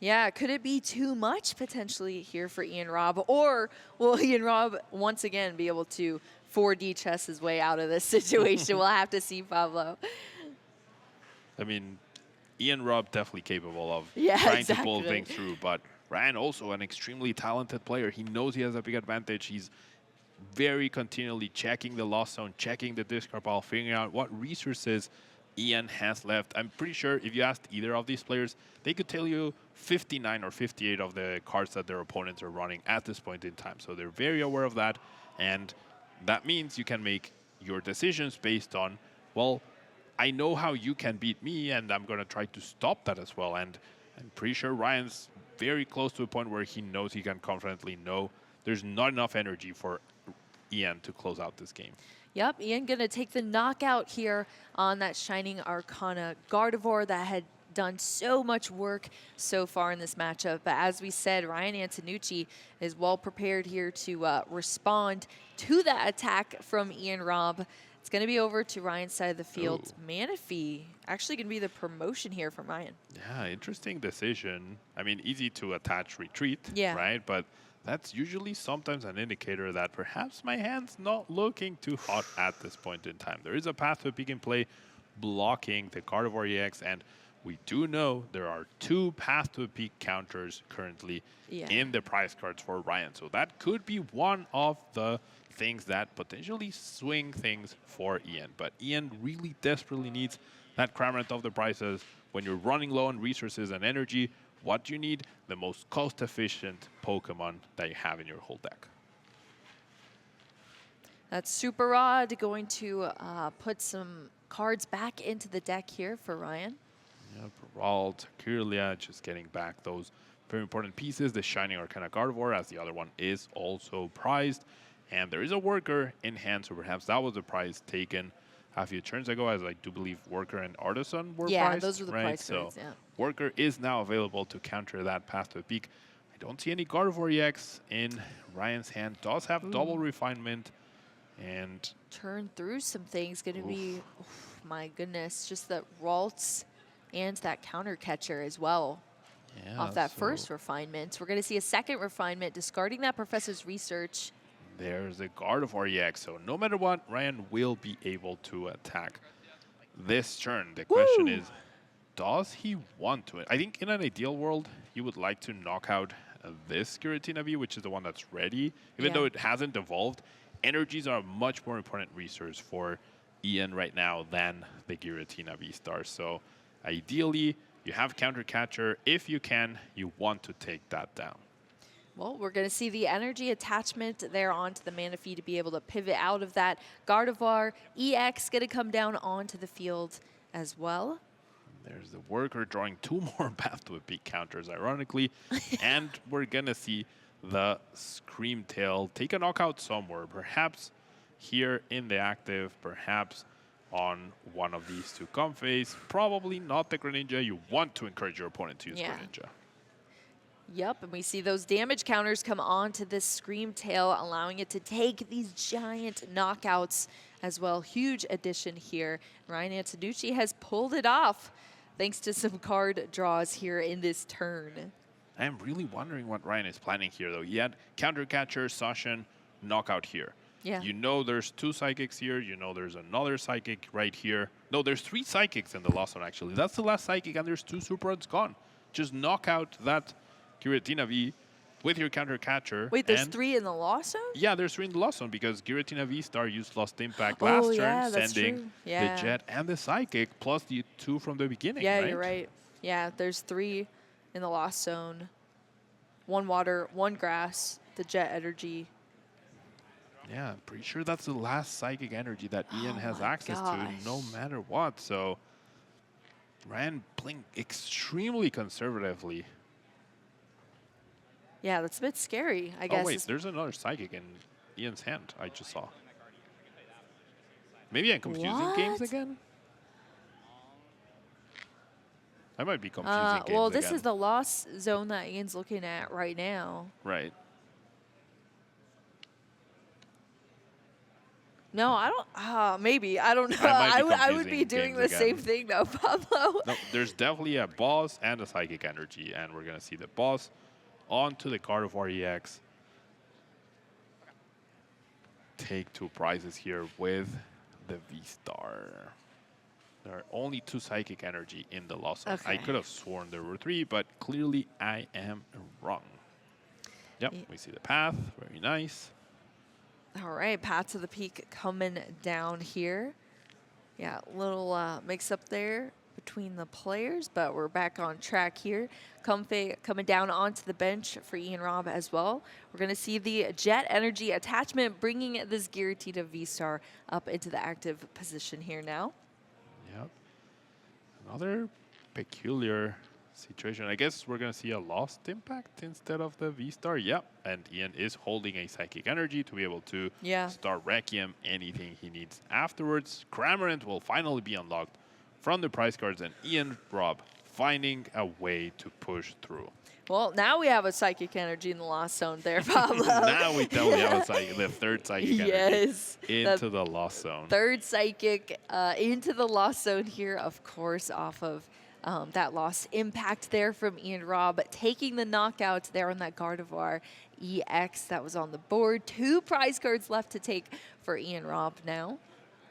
Yeah, could it be too much potentially here for Ian Robb? Or will Ian Robb once again be able to 4D chess his way out of this situation? We'll have to see, Pablo. I mean, Ian Robb definitely capable of trying to pull things through, but Ryan also an extremely talented player. He knows he has a big advantage. He's very continually checking the Lost Zone, checking the discard pile, figuring out what resources Ian has left. I'm pretty sure if you asked either of these players, they could tell you 59 or 58 of the cards that their opponents are running at this point in time. So they're very aware of that, and that means you can make your decisions based on, well, I know how you can beat me, and I'm going to try to stop that as well. And I'm pretty sure Ryan's very close to a point where he knows he can confidently know there's not enough energy for Ian to close out this game. Yep, Ian gonna take the knockout here on that Shining Arcana Gardevoir that had done so much work so far in this matchup. But as we said, Ryan Antonucci is well prepared here to respond to that attack from Ian Robb. It's going to be over to Ryan's side of the field. Manaphy actually going to be the promotion here from Ryan. Yeah, interesting decision. I mean, easy to attach retreat, right? But that's usually sometimes an indicator that perhaps my hand's not looking too hot at this point in time. There is a path to a pick and play blocking the Gardevoir EX, and we do know there are 2 path to a peak counters currently in the prize cards for Ryan. So that could be one of the things that potentially swing things for Ian. But Ian really desperately needs that Cramorant of the prizes. When you're running low on resources and energy, what you need, the most cost-efficient Pokemon that you have in your whole deck. That's Super Rod going to put some cards back into the deck here for Ryan. Yeah, Geralt, Kirlia, just getting back those very important pieces. The Shining Arcana Gardevoir, as the other one is also prized. And there is a Worker in hand, so perhaps that was the prize taken a few turns ago, as I do believe Worker and Artisan were prized. Those were the prize cards, Worker is now available to counter that path to a peak. I don't see any Gardevoir EX in Ryan's hand. Does have double refinement and turn through some things. Going to be, my goodness, just that Ralts and that counter catcher as well. Yeah, off that first refinement. We're going to see a second refinement, discarding that Professor's Research. There's a Gardevoir EX, so no matter what, Ryan will be able to attack this turn. The question is, does he want to? I think in an ideal world, he would like to knock out this Giratina V, which is the one that's ready. Even though it hasn't evolved, energies are a much more important resource for Ian right now than the Giratina V-Star. So ideally, you have Counter Catcher. If you can, you want to take that down. Well, we're going to see the energy attachment there onto the Manaphy to be able to pivot out of that. Gardevoir EX going to come down onto the field as well. There's the worker drawing 2 more Path to a Peak counters, ironically. And we're going to see the Screamtail take a knockout somewhere. Perhaps here in the active, perhaps on one of these 2 Comfeys. Probably not the Greninja. You want to encourage your opponent to use Greninja. Yep, and we see those damage counters come onto this Screamtail, allowing it to take these giant knockouts as well. Huge addition here. Ryan Antonucci has pulled it off thanks to some card draws here in this turn. I am really wondering what Ryan is planning here, though. He had Counter Catcher, Sashin, knockout here. Yeah. You know there's 2 Psychics here. You know there's another Psychic right here. No, there's 3 Psychics in the last one, actually. That's the last Psychic, and there's 2 Super Runs gone. Just knock out that Giratina V with your Counter Catcher. Wait, there's 3 in the Lost Zone? Yeah, there's 3 in the Lost Zone because Giratina V-Star used Lost Impact last turn, sending the Jet and the Psychic, plus the 2 from the beginning, right? You're right. Yeah, there's 3 in the Lost Zone. 1 Water, 1 Grass, the Jet Energy. Yeah, I'm pretty sure that's the last Psychic Energy that Ian has access to, no matter what. So Ryan playing extremely conservatively. Yeah, that's a bit scary, I guess. Oh, wait, there's another Psychic in Ian's hand, I just saw. Maybe I'm confusing games again? I might be confusing games well, this is the Lost Zone that Ian's looking at right now. Right. No, I don't. Maybe. I don't know. I would be doing the same thing, though, Pablo. No, there's definitely a boss and a Psychic Energy, and we're going to see the boss onto the Gardevoir EX. Take 2 prizes here with the V-Star. There are only 2 Psychic Energy in the Lost Zone. I could have sworn there were 3, but clearly I am wrong. Yep, we see the path. Very nice. All right, Path to the Peak coming down here. Yeah, little mix-up there between the players, but we're back on track here. Comfey coming down onto the bench for Ian Robb as well. We're going to see the Jet Energy attachment bringing this Giratina V-Star up into the active position here now. Yep. Another peculiar situation. I guess we're going to see a Lost Impact instead of the V-Star. Yep. And Ian is holding a Psychic Energy to be able to start Requiem, anything he needs afterwards. Cramorant will finally be unlocked from the prize cards, and Ian Robb finding a way to push through. Well, now we have a Psychic Energy in the Lost Zone there, Pablo. Now we definitely have the 3rd Psychic Energy into the Lost Zone. 3rd Psychic into the Lost Zone here, of course, off of that Lost Impact there from Ian Robb, taking the knockout there on that Gardevoir EX that was on the board. 2 prize cards left to take for Ian Robb now.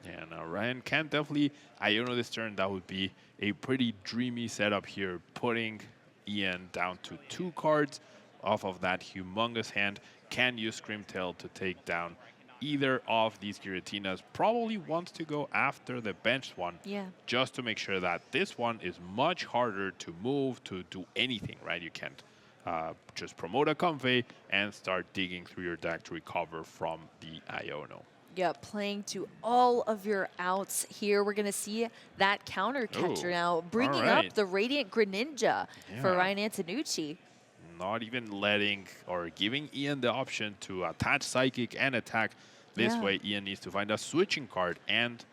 Yeah, now Ryan can definitely Iono this turn. That would be a pretty dreamy setup here, putting Ian down to 2 cards off of that humongous hand. Can use Screamtail to take down either of these Giratinas. Probably wants to go after the benched one, just to make sure that this one is much harder to move, to do anything, right? You can't just promote a Comfey and start digging through your deck to recover from the Iono. Yeah, playing to all of your outs here. We're going to see that counter catcher now, bringing up the Radiant Greninja for Ryan Antonucci. Not even letting or giving Ian the option to attach Psychic and attack. This way, Ian needs to find a switching card and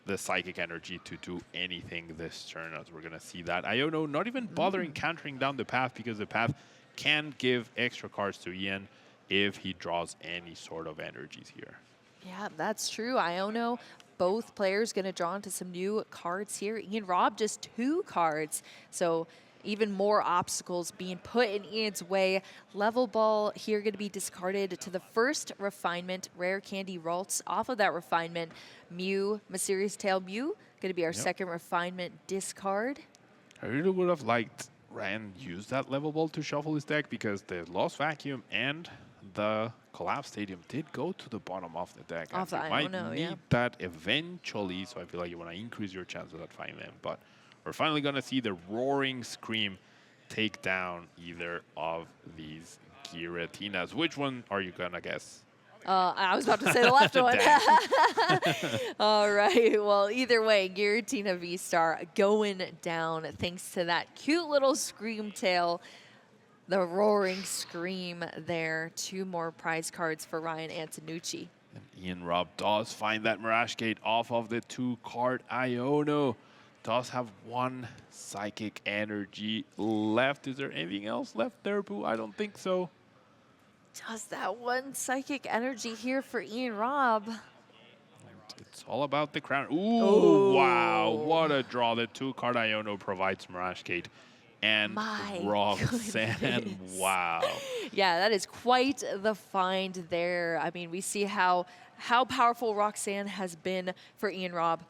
the Psychic Energy to do anything this turn, as we're going to see that. Iono not even bothering countering down the path because the path can give extra cards to Ian if he draws any sort of energies here. Yeah, that's true. Iono, both players going to draw into some new cards here. Ian Robb, just 2 cards. So even more obstacles being put in Ian's way. Level Ball here going to be discarded to the first refinement. Rare Candy Ralts off of that refinement. Mew, Mysterious Tail Mew, going to be our second refinement discard. I really would have liked Ryan use that Level Ball to shuffle his deck because the Lost Vacuum and the Collapse Stadium did go to the bottom of the deck. Off and the you might need that eventually, so I feel like you want to increase your chances at finding them. But we're finally going to see the Roaring Scream take down either of these Giratinas. Which one are you going to guess? I was about to say the left one. All right. Well, either way, Giratina V-Star going down thanks to that cute little Scream tail. The Roaring Scream there. 2 more prize cards for Ryan Antonucci. And Ian Robb does find that Mirage Gate off of the 2-card Iono. Does have 1 Psychic Energy left. Is there anything else left there, Boo? I don't think so. Just that 1 Psychic Energy here for Ian Robb. It's all about the crown. Ooh, wow. What a draw. The 2-card Iono provides Mirage Gate and Roxanne. Wow. Yeah, that is quite the find there. I mean, we see how powerful Roxanne has been for Ian Robb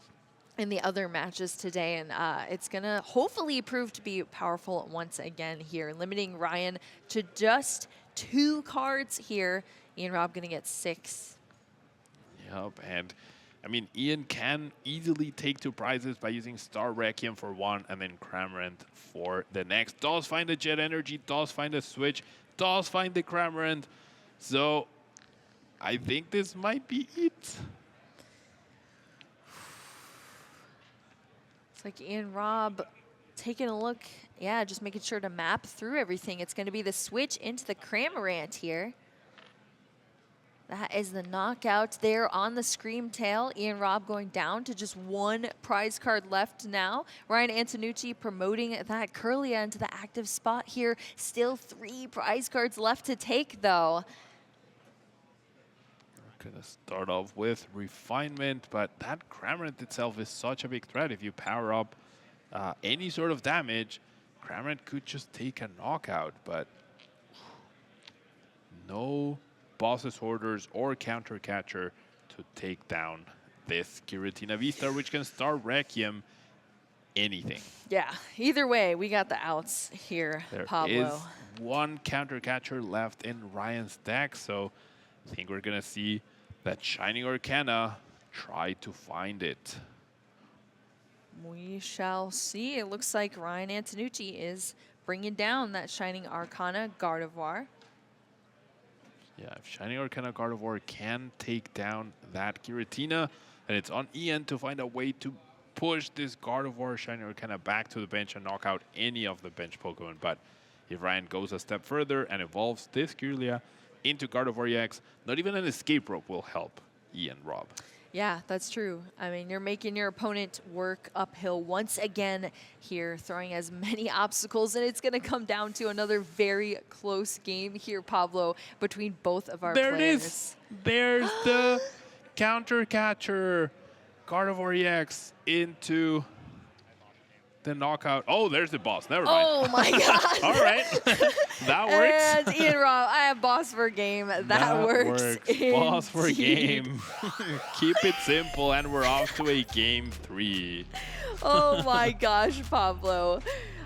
in the other matches today, and it's gonna hopefully prove to be powerful once again here, limiting Ryan to just 2 cards here. Ian Robb gonna get 6. Yep, and I mean, Ian can easily take 2 prizes by using Star Requiem for 1 and then Cramorant for the next. Does find a Jet Energy, does find a Switch, does find the Cramorant. So I think this might be it. It's like Ian Robb taking a look, yeah, just making sure to map through everything. It's going to be the switch into the Cramorant here. That is the knockout there on the Scream Tail. Ian Robb going down to just 1 prize card left now. Ryan Antonucci promoting that Kirlia into the active spot here. Still 3 prize cards left to take, though. We're going to start off with Refinement, but that Cramorant itself is such a big threat. If you power up any sort of damage, Cramorant could just take a knockout, but no Boss's Orders or Counter Catcher to take down this Giratina V-Star, which can Star Requiem anything. Yeah, either way, we got the outs here, Pablo. There is 1 Counter Catcher left in Ryan's deck, so I think we're going to see that Shining Arcana try to find it. We shall see. It looks like Ryan Antonucci is bringing down that Shining Arcana Gardevoir. Yeah, if Shining Arcana Gardevoir can take down that Giratina, and it's on Ian to find a way to push this Gardevoir Shining Arcana back to the bench and knock out any of the bench Pokemon. But if Ryan goes a step further and evolves this Kirlia into Gardevoir EX, not even an escape rope will help Ian Robb. Yeah, that's true. I mean, you're making your opponent work uphill once again here, throwing as many obstacles, and it's going to come down to another very close game here, Pablo, between both of our players. There it is. There's the Counter Catcher Gardevoir EX into the knockout. Oh, there's the boss. Never mind. Oh my God. All right. That works. And Ian Robb, I have boss for game. That works. Boss for game. Keep it simple, and we're off to a game 3. Oh my gosh, Pablo.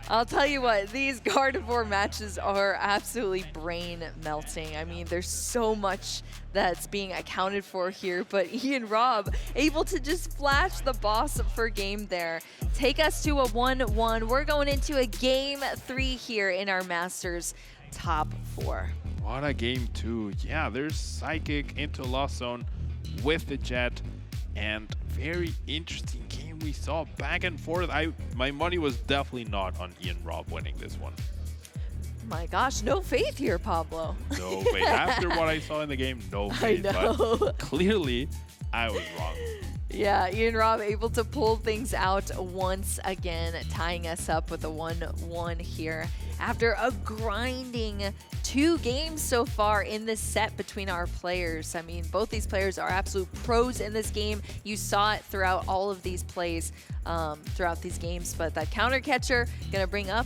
I'll tell you what, these Gardevoir matches are absolutely brain melting. I mean, there's so much that's being accounted for here, but Ian Robb able to just flash the boss for game there. Take us to a 1-1. We're going into a game 3 here in our Masters top 4. What a game 2. Yeah, there's Psychic into Lost Zone with the Jet, and very interesting game we saw back and forth. My money was definitely not on Ian Robb winning this one. My gosh, no faith here, Pablo. No faith. After what I saw in the game, no faith. I know. But clearly, I was wrong. Yeah, Ian Robb able to pull things out once again, tying us up with a 1-1 here after a grinding 2 games so far in this set between our players. I mean, both these players are absolute pros in this game. You saw it throughout all of these plays, throughout these games. But that counter catcher gonna bring up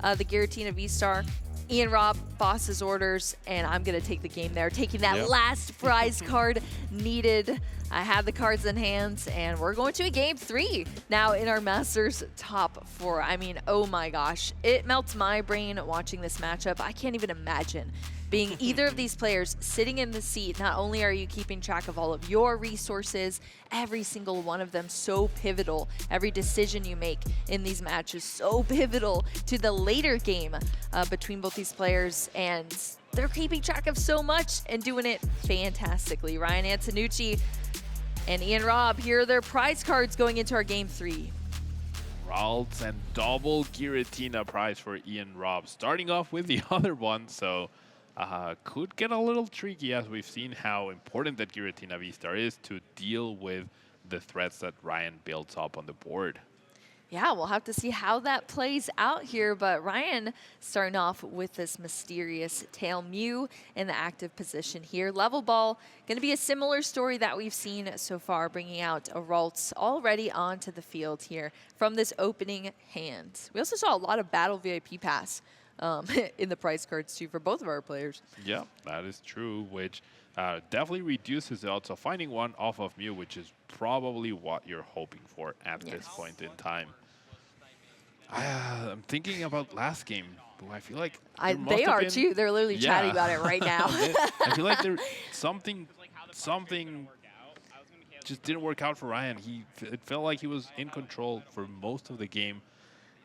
the Giratina V-Star. Ian Robb, boss's orders, and I'm going to take the game there, taking that last prize card needed. I have the cards in hand, and we're going to a game 3 now in our Masters top 4. I mean, oh my gosh. It melts my brain watching this matchup. I can't even imagine being either of these players sitting in the seat. Not only are you keeping track of all of your resources, every single one of them so pivotal. Every decision you make in these matches so pivotal to the later game between both these players, and they're keeping track of so much and doing it fantastically. Ryan Antonucci and Ian Robb, here are their prize cards going into our game 3. Ralts and double Giratina prize for Ian Robb. Starting off with the other one, so could get a little tricky, as we've seen how important that Giratina V-Star is to deal with the threats that Ryan builds up on the board. Yeah, we'll have to see how that plays out here, but Ryan starting off with this mysterious tail Mew in the active position here. Level Ball, going to be a similar story that we've seen so far, bringing out a Ralts already onto the field here from this opening hand. We also saw a lot of Battle VIP Pass in the prize cards too for both of our players. Yeah, that is true, which definitely reduces the odds of finding one off of Mew, which is probably what you're hoping for at this point in time. I'm thinking about last game. I feel like they are too. They're literally chatting about it right now. I feel like there something just didn't work out for Ryan. It felt like he was in control for most of the game,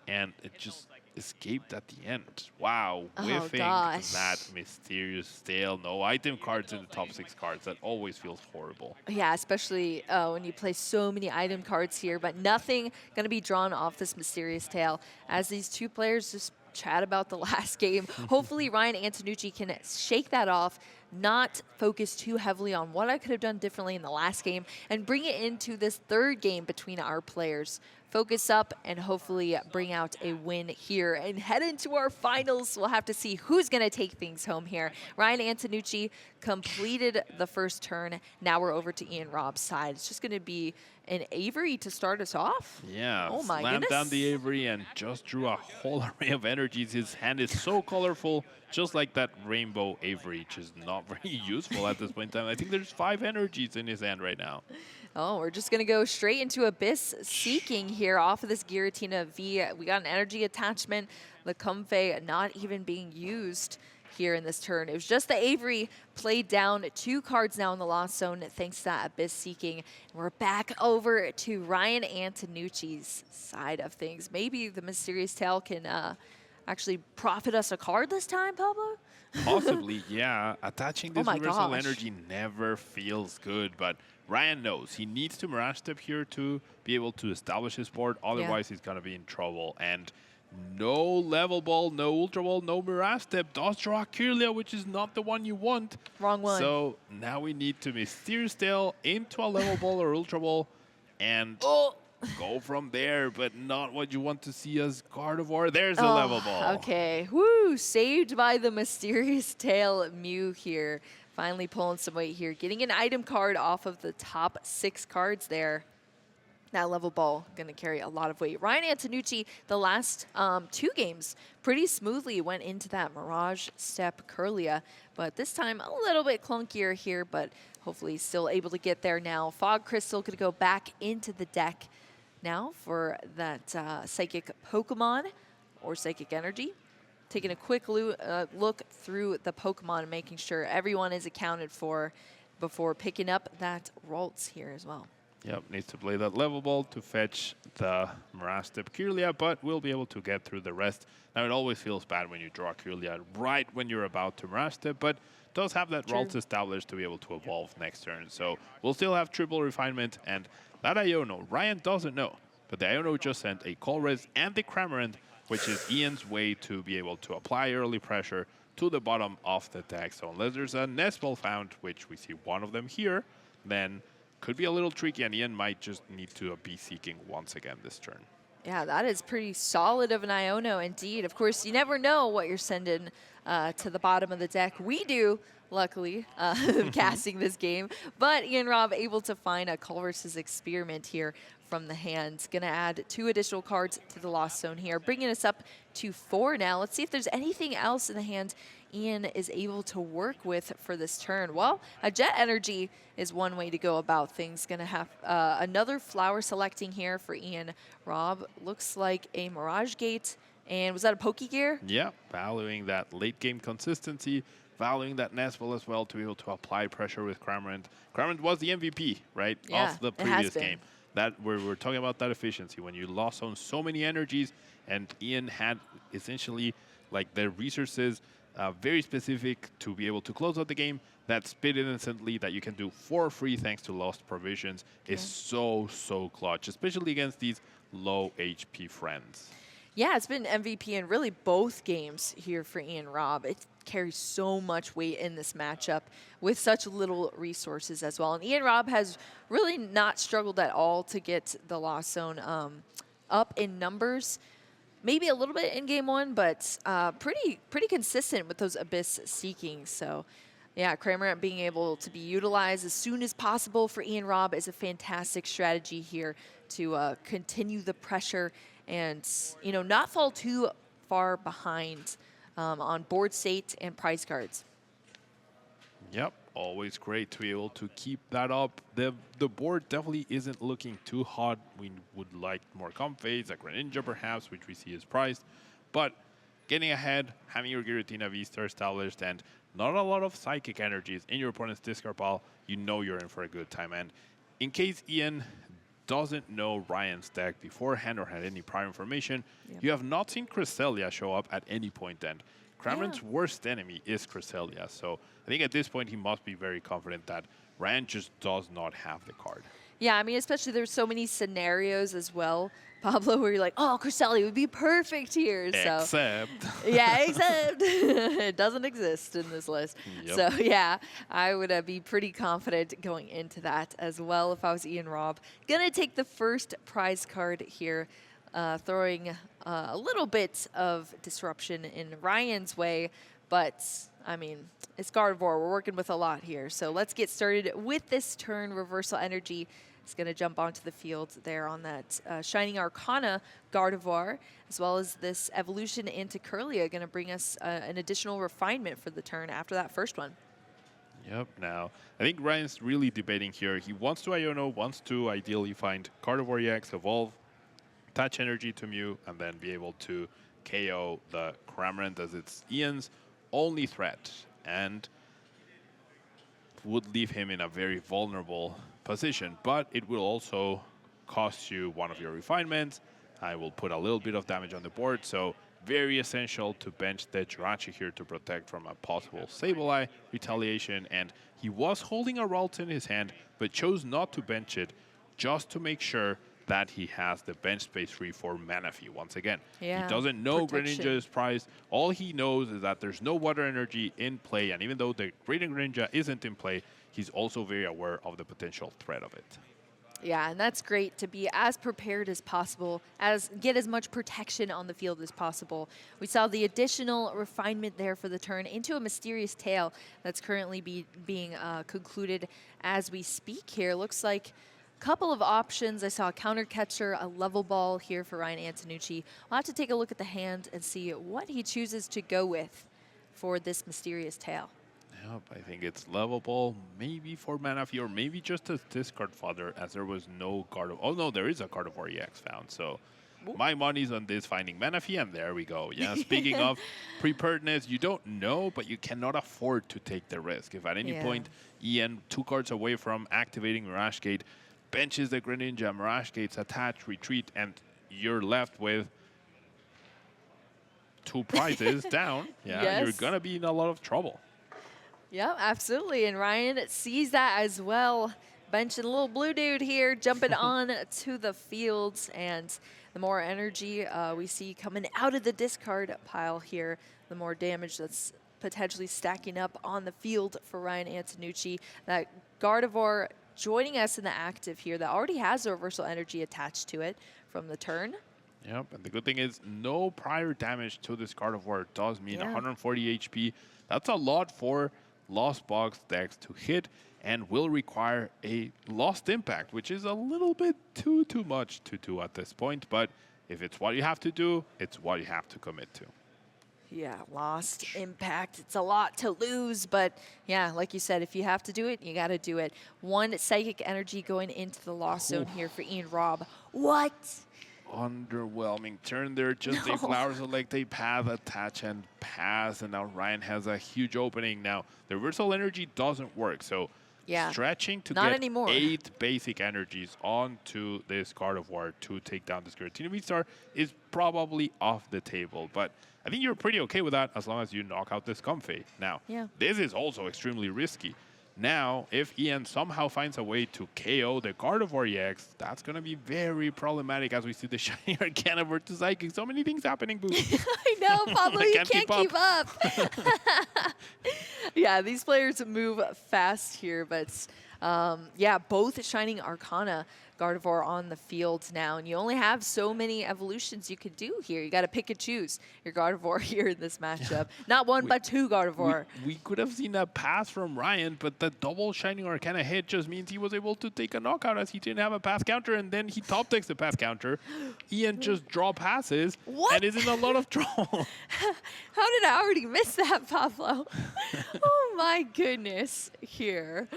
and it just escaped at the end. Wow, whiffing that mysterious tail. No item cards in the top 6 cards. That always feels horrible. Yeah, especially when you play so many item cards here, but nothing going to be drawn off this mysterious tail as these two players just chat about the last game. Hopefully Ryan Antonucci can shake that off, not focus too heavily on what I could have done differently in the last game, and bring it into this 3rd game between our players. Focus up and hopefully bring out a win here and head into our finals. We'll have to see who's going to take things home here. Ryan Antonucci completed the first turn. Now we're over to Ian Robb's side. It's just going to be an Avery to start us off. Yeah, oh my slammed goodness. Down the Avery and just drew a whole array of energies. His hand is so colorful, just like that rainbow Avery, which is not very useful at this point in time. I think there's 5 energies in his hand right now. Oh, we're just going to go straight into Abyss Seeking here off of this Giratina V. We got an energy attachment. The Comfey not even being used here in this turn. It was just the Avery played down. 2 cards now in the Lost Zone thanks to that Abyss Seeking. And we're back over to Ryan Antonucci's side of things. Maybe the Mysterious Tail can actually profit us a card this time, Pablo? Possibly, yeah. Attaching this reversal energy never feels good, but Ryan knows he needs to Mirage Step here to be able to establish his board. Otherwise, he's going to be in trouble. And no Level Ball, no Ultra Ball, no Mirage Step. Does draw Kirlia, which is not the one you want. Wrong one. So now we need to Mysterious Tail into a Level Ball or Ultra Ball and go from there, but not what you want to see as Gardevoir. There's a Level Ball. Okay. Woo! Saved by the Mysterious Tail Mew here. Finally pulling some weight here. Getting an item card off of the top 6 cards there. That Level Ball going to carry a lot of weight. Ryan Antonucci, the last 2 games, pretty smoothly went into that Mirage Step Kirlia. But this time, a little bit clunkier here, but hopefully still able to get there now. Fog Crystal going to go back into the deck now for that Psychic Pokemon or Psychic Energy. Taking a quick look through the Pokemon, making sure everyone is accounted for before picking up that Ralts here as well. Yep, needs to play that Level Ball to fetch the Mirage Step Kirlia, but we'll be able to get through the rest. Now, it always feels bad when you draw Kirlia right when you're about to Mirage Step, but does have that Ralts established to be able to evolve next turn. So we'll still have triple refinement, and that Iono, Ryan doesn't know, but the Iono just sent a Colress and the Cramorant, which is Ian's way to be able to apply early pressure to the bottom of the deck. So unless there's a Nest Ball found, which we see one of them here, then could be a little tricky, and Ian might just need to be seeking once again this turn. Yeah, that is pretty solid of an Iono indeed. Of course, you never know what you're sending to the bottom of the deck. We do, luckily, casting this game. But Ian Robb able to find a Culver's Experiment here from the hand. Going to add 2 additional cards to the Lost Zone here, bringing us up to 4 now. Let's see if there's anything else in the hand Ian is able to work with for this turn. Well, a Jet Energy is one way to go about things. Going to have another flower selecting here for Ian Robb. Looks like a Mirage Gate. And was that a Pokegear? Yeah, valuing that late game consistency, valuing that Knoxville as well to be able to apply pressure with Cramorant. Cramorant was the MVP, right, yeah, of the previous game. That we're talking about that efficiency when you lost on so many energies, and Ian had essentially like the resources very specific to be able to close out the game. That spit instantly that you can do for free thanks to lost provisions is so clutch, especially against these low HP friends. Yeah, it's been MVP in really both games here for Ian Robb. It carries so much weight in this matchup with such little resources as well. And Ian Robb has really not struggled at all to get the Lost Zone up in numbers. Maybe a little bit in game 1, but pretty consistent with those Abyss Seekings. So yeah, Cramorant being able to be utilized as soon as possible for Ian Robb is a fantastic strategy here to continue the pressure and, you know, not fall too far behind on board state and prize cards. Yep, always great to be able to keep that up. The board definitely isn't looking too hot. We would like more comfades, like Greninja perhaps, which we see as prized. But getting ahead, having your Giratina V-Star established, and not a lot of Psychic energies in your opponent's discard pile, you know you're in for a good time. And in case Ian doesn't know Ryan's deck beforehand or had any prior information, you have not seen Cresselia show up at any point, and Cramorant's worst enemy is Cresselia. So I think at this point he must be very confident that Ryan just does not have the card. Yeah, I mean, especially there's so many scenarios as well, Pablo, where you're like, oh, Cresselia would be perfect here. Except. Yeah, except it doesn't exist in this list. Yep. So yeah, I would be pretty confident going into that as well if I was Ian Robb. Gonna take the first prize card here, throwing a little bit of disruption in Ryan's way, but I mean, it's Gardevoir. We're working with a lot here. So let's get started with this turn. Reversal Energy is going to jump onto the field there on that Shining Arcana Gardevoir, as well as this evolution into Curlia, going to bring us an additional refinement for the turn after that first one. Yep, now, I think Ryan's really debating here. He wants to Iono, wants to ideally find Gardevoir EX, evolve, attach energy to Mew, and then be able to KO the Cramorant as it's Ian's only threat, and would leave him in a very vulnerable position. But it will also cost you one of your refinements. I will put a little bit of damage on the board, so very essential to bench the Jirachi here to protect from a possible Sableye retaliation. And he was holding a Ralts in his hand, but chose not to bench it just to make sure that he has the bench space free for Manaphy once again. Yeah, he doesn't know Greninja is prized. All he knows is that there's no water energy in play, and even though the Greninja isn't in play, he's also very aware of the potential threat of it. Yeah, and that's great to be as prepared as possible, get as much protection on the field as possible. We saw the additional refinement there for the turn into a Mysterious Tail that's currently being concluded as we speak here. Looks like couple of options. I saw a counter catcher, a level ball here for Ryan Antonucci. We'll have to take a look at the hand and see what he chooses to go with for this Mysterious Tail. Yep, I think it's level ball, maybe for Manaphy, or maybe just a discard fodder, as there was no Gardevoir. Oh no, there is a Gardevoir EX found, so my money's on this finding Manaphy, and there we go. Yeah, speaking of preparedness, you don't know, but you cannot afford to take the risk. If at any point Ian, 2 cards away from activating Mirage Gate, benches the Greninja, Mirage Gates attach, retreat, and you're left with 2 prizes down. Yeah, you're going to be in a lot of trouble. Yeah, absolutely. And Ryan sees that as well. Benching a little blue dude here, jumping on to the fields. And the more energy we see coming out of the discard pile here, the more damage that's potentially stacking up on the field for Ryan Antonucci. That Gardevoir joining us in the active here that already has a reversal energy attached to it from the turn. Yep, and the good thing is no prior damage to this Gardevoir does mean 140 HP. That's a lot for Lost Box decks to hit and will require a Lost Impact, which is a little bit too much to do at this point. But if it's what you have to do, it's what you have to commit to. Yeah, Lost Impact. It's a lot to lose, but yeah, like you said, if you have to do it, you got to do it. One Psychic Energy going into the Lost Zone here for Ian Robb. What? Underwhelming turn there. Just a Flower Select, a Path, Attach, and Pass. And now Ryan has a huge opening. Now, the Reversal Energy doesn't work, so stretching to get 8 basic energies onto this Gardevoir to take down this Giratina V-Star is probably off the table. But I think you're pretty okay with that as long as you knock out this Comfey. Now, this is also extremely risky. Now, if Ian somehow finds a way to KO the Gardevoir EX, that's going to be very problematic as we see the Shiny Arcana versus Psychic. So many things happening, Boo. I know, Pablo, you can't keep up. Yeah, these players move fast here, but yeah, both Shining Arcana Gardevoir on the field now, and you only have so many evolutions you could do here. You got to pick and choose your Gardevoir here in this matchup. Not one, but two Gardevoir. We could have seen a pass from Ryan, but the double Shining Arcana hit just means he was able to take a knockout as he didn't have a pass counter, and then he top decks the pass counter. Ian just draw passes and is in a lot of trouble. How did I already miss that, Pablo? Oh my goodness, here.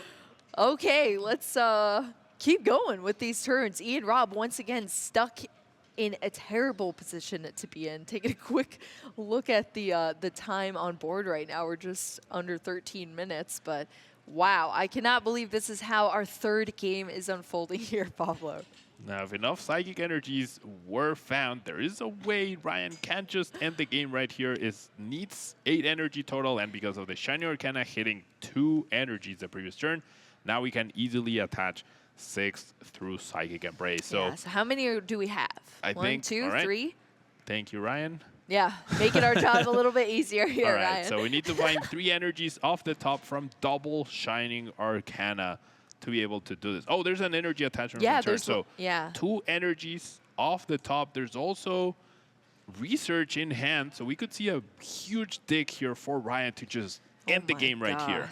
Okay, let's keep going with these turns. Ian Robb once again stuck in a terrible position to be in. Taking a quick look at the time on board right now. We're just under 13 minutes, but wow, I cannot believe this is how our third game is unfolding here, Pablo. Now, if enough Psychic Energies were found, there is a way Ryan can't just end the game right here. It needs 8 energy total, and because of the Shiny Arcana hitting 2 energies the previous turn, now we can easily attach 6 through Psychic Embrace. So, so how many do we have? I think 1, 2, 3? Thank you, Ryan. Yeah, making our job a little bit easier here, All right, Ryan. so we need to find 3 energies off the top from double Shining Arcana to be able to do this. Oh, there's an energy attachment return. So 2 energies off the top. There's also research in hand, so we could see a huge dig here for Ryan to just end the game right here.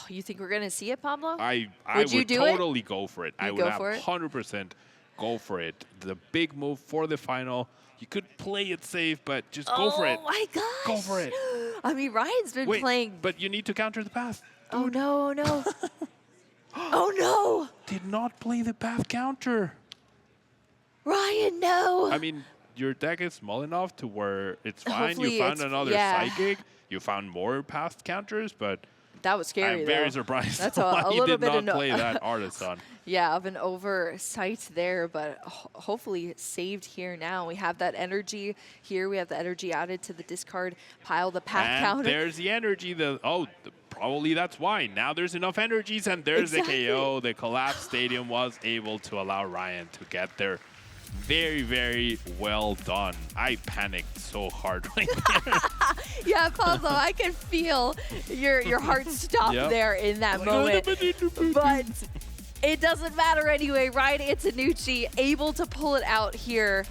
You think we're going to see it, Pablo? I would totally go for it. I would have 100% go for it. The big move for the final. You could play it safe, but just go for it. Oh my gosh. Go for it. I mean, Ryan's been playing. But you need to counter the path. Oh no, no. Oh no. Did not play the path counter. Ryan, no. I mean, your deck is small enough to where it's fine. You found another Psychic. You found more path counters, but that was scary. I'm very surprised. That's why a you little did bit not play that Artisan. Yeah, of an oversight there, but hopefully saved here now. We have that energy here. We have the energy added to the discard pile, the path counter. There's the energy. Probably that's why. Now there's enough energies, and there's the KO. The Collapse Stadium was able to allow Ryan to get there. Very, very well done. I panicked so hard right there. Yeah, Pablo, I can feel your heart stop there in that moment. But it doesn't matter anyway. Ryan Antonucci able to pull it out here.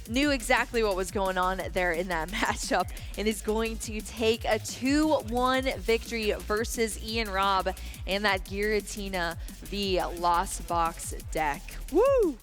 Knew exactly what was going on there in that matchup and is going to take a 2-1 victory versus Ian Robb and that Giratina v Lost Box deck. Woo!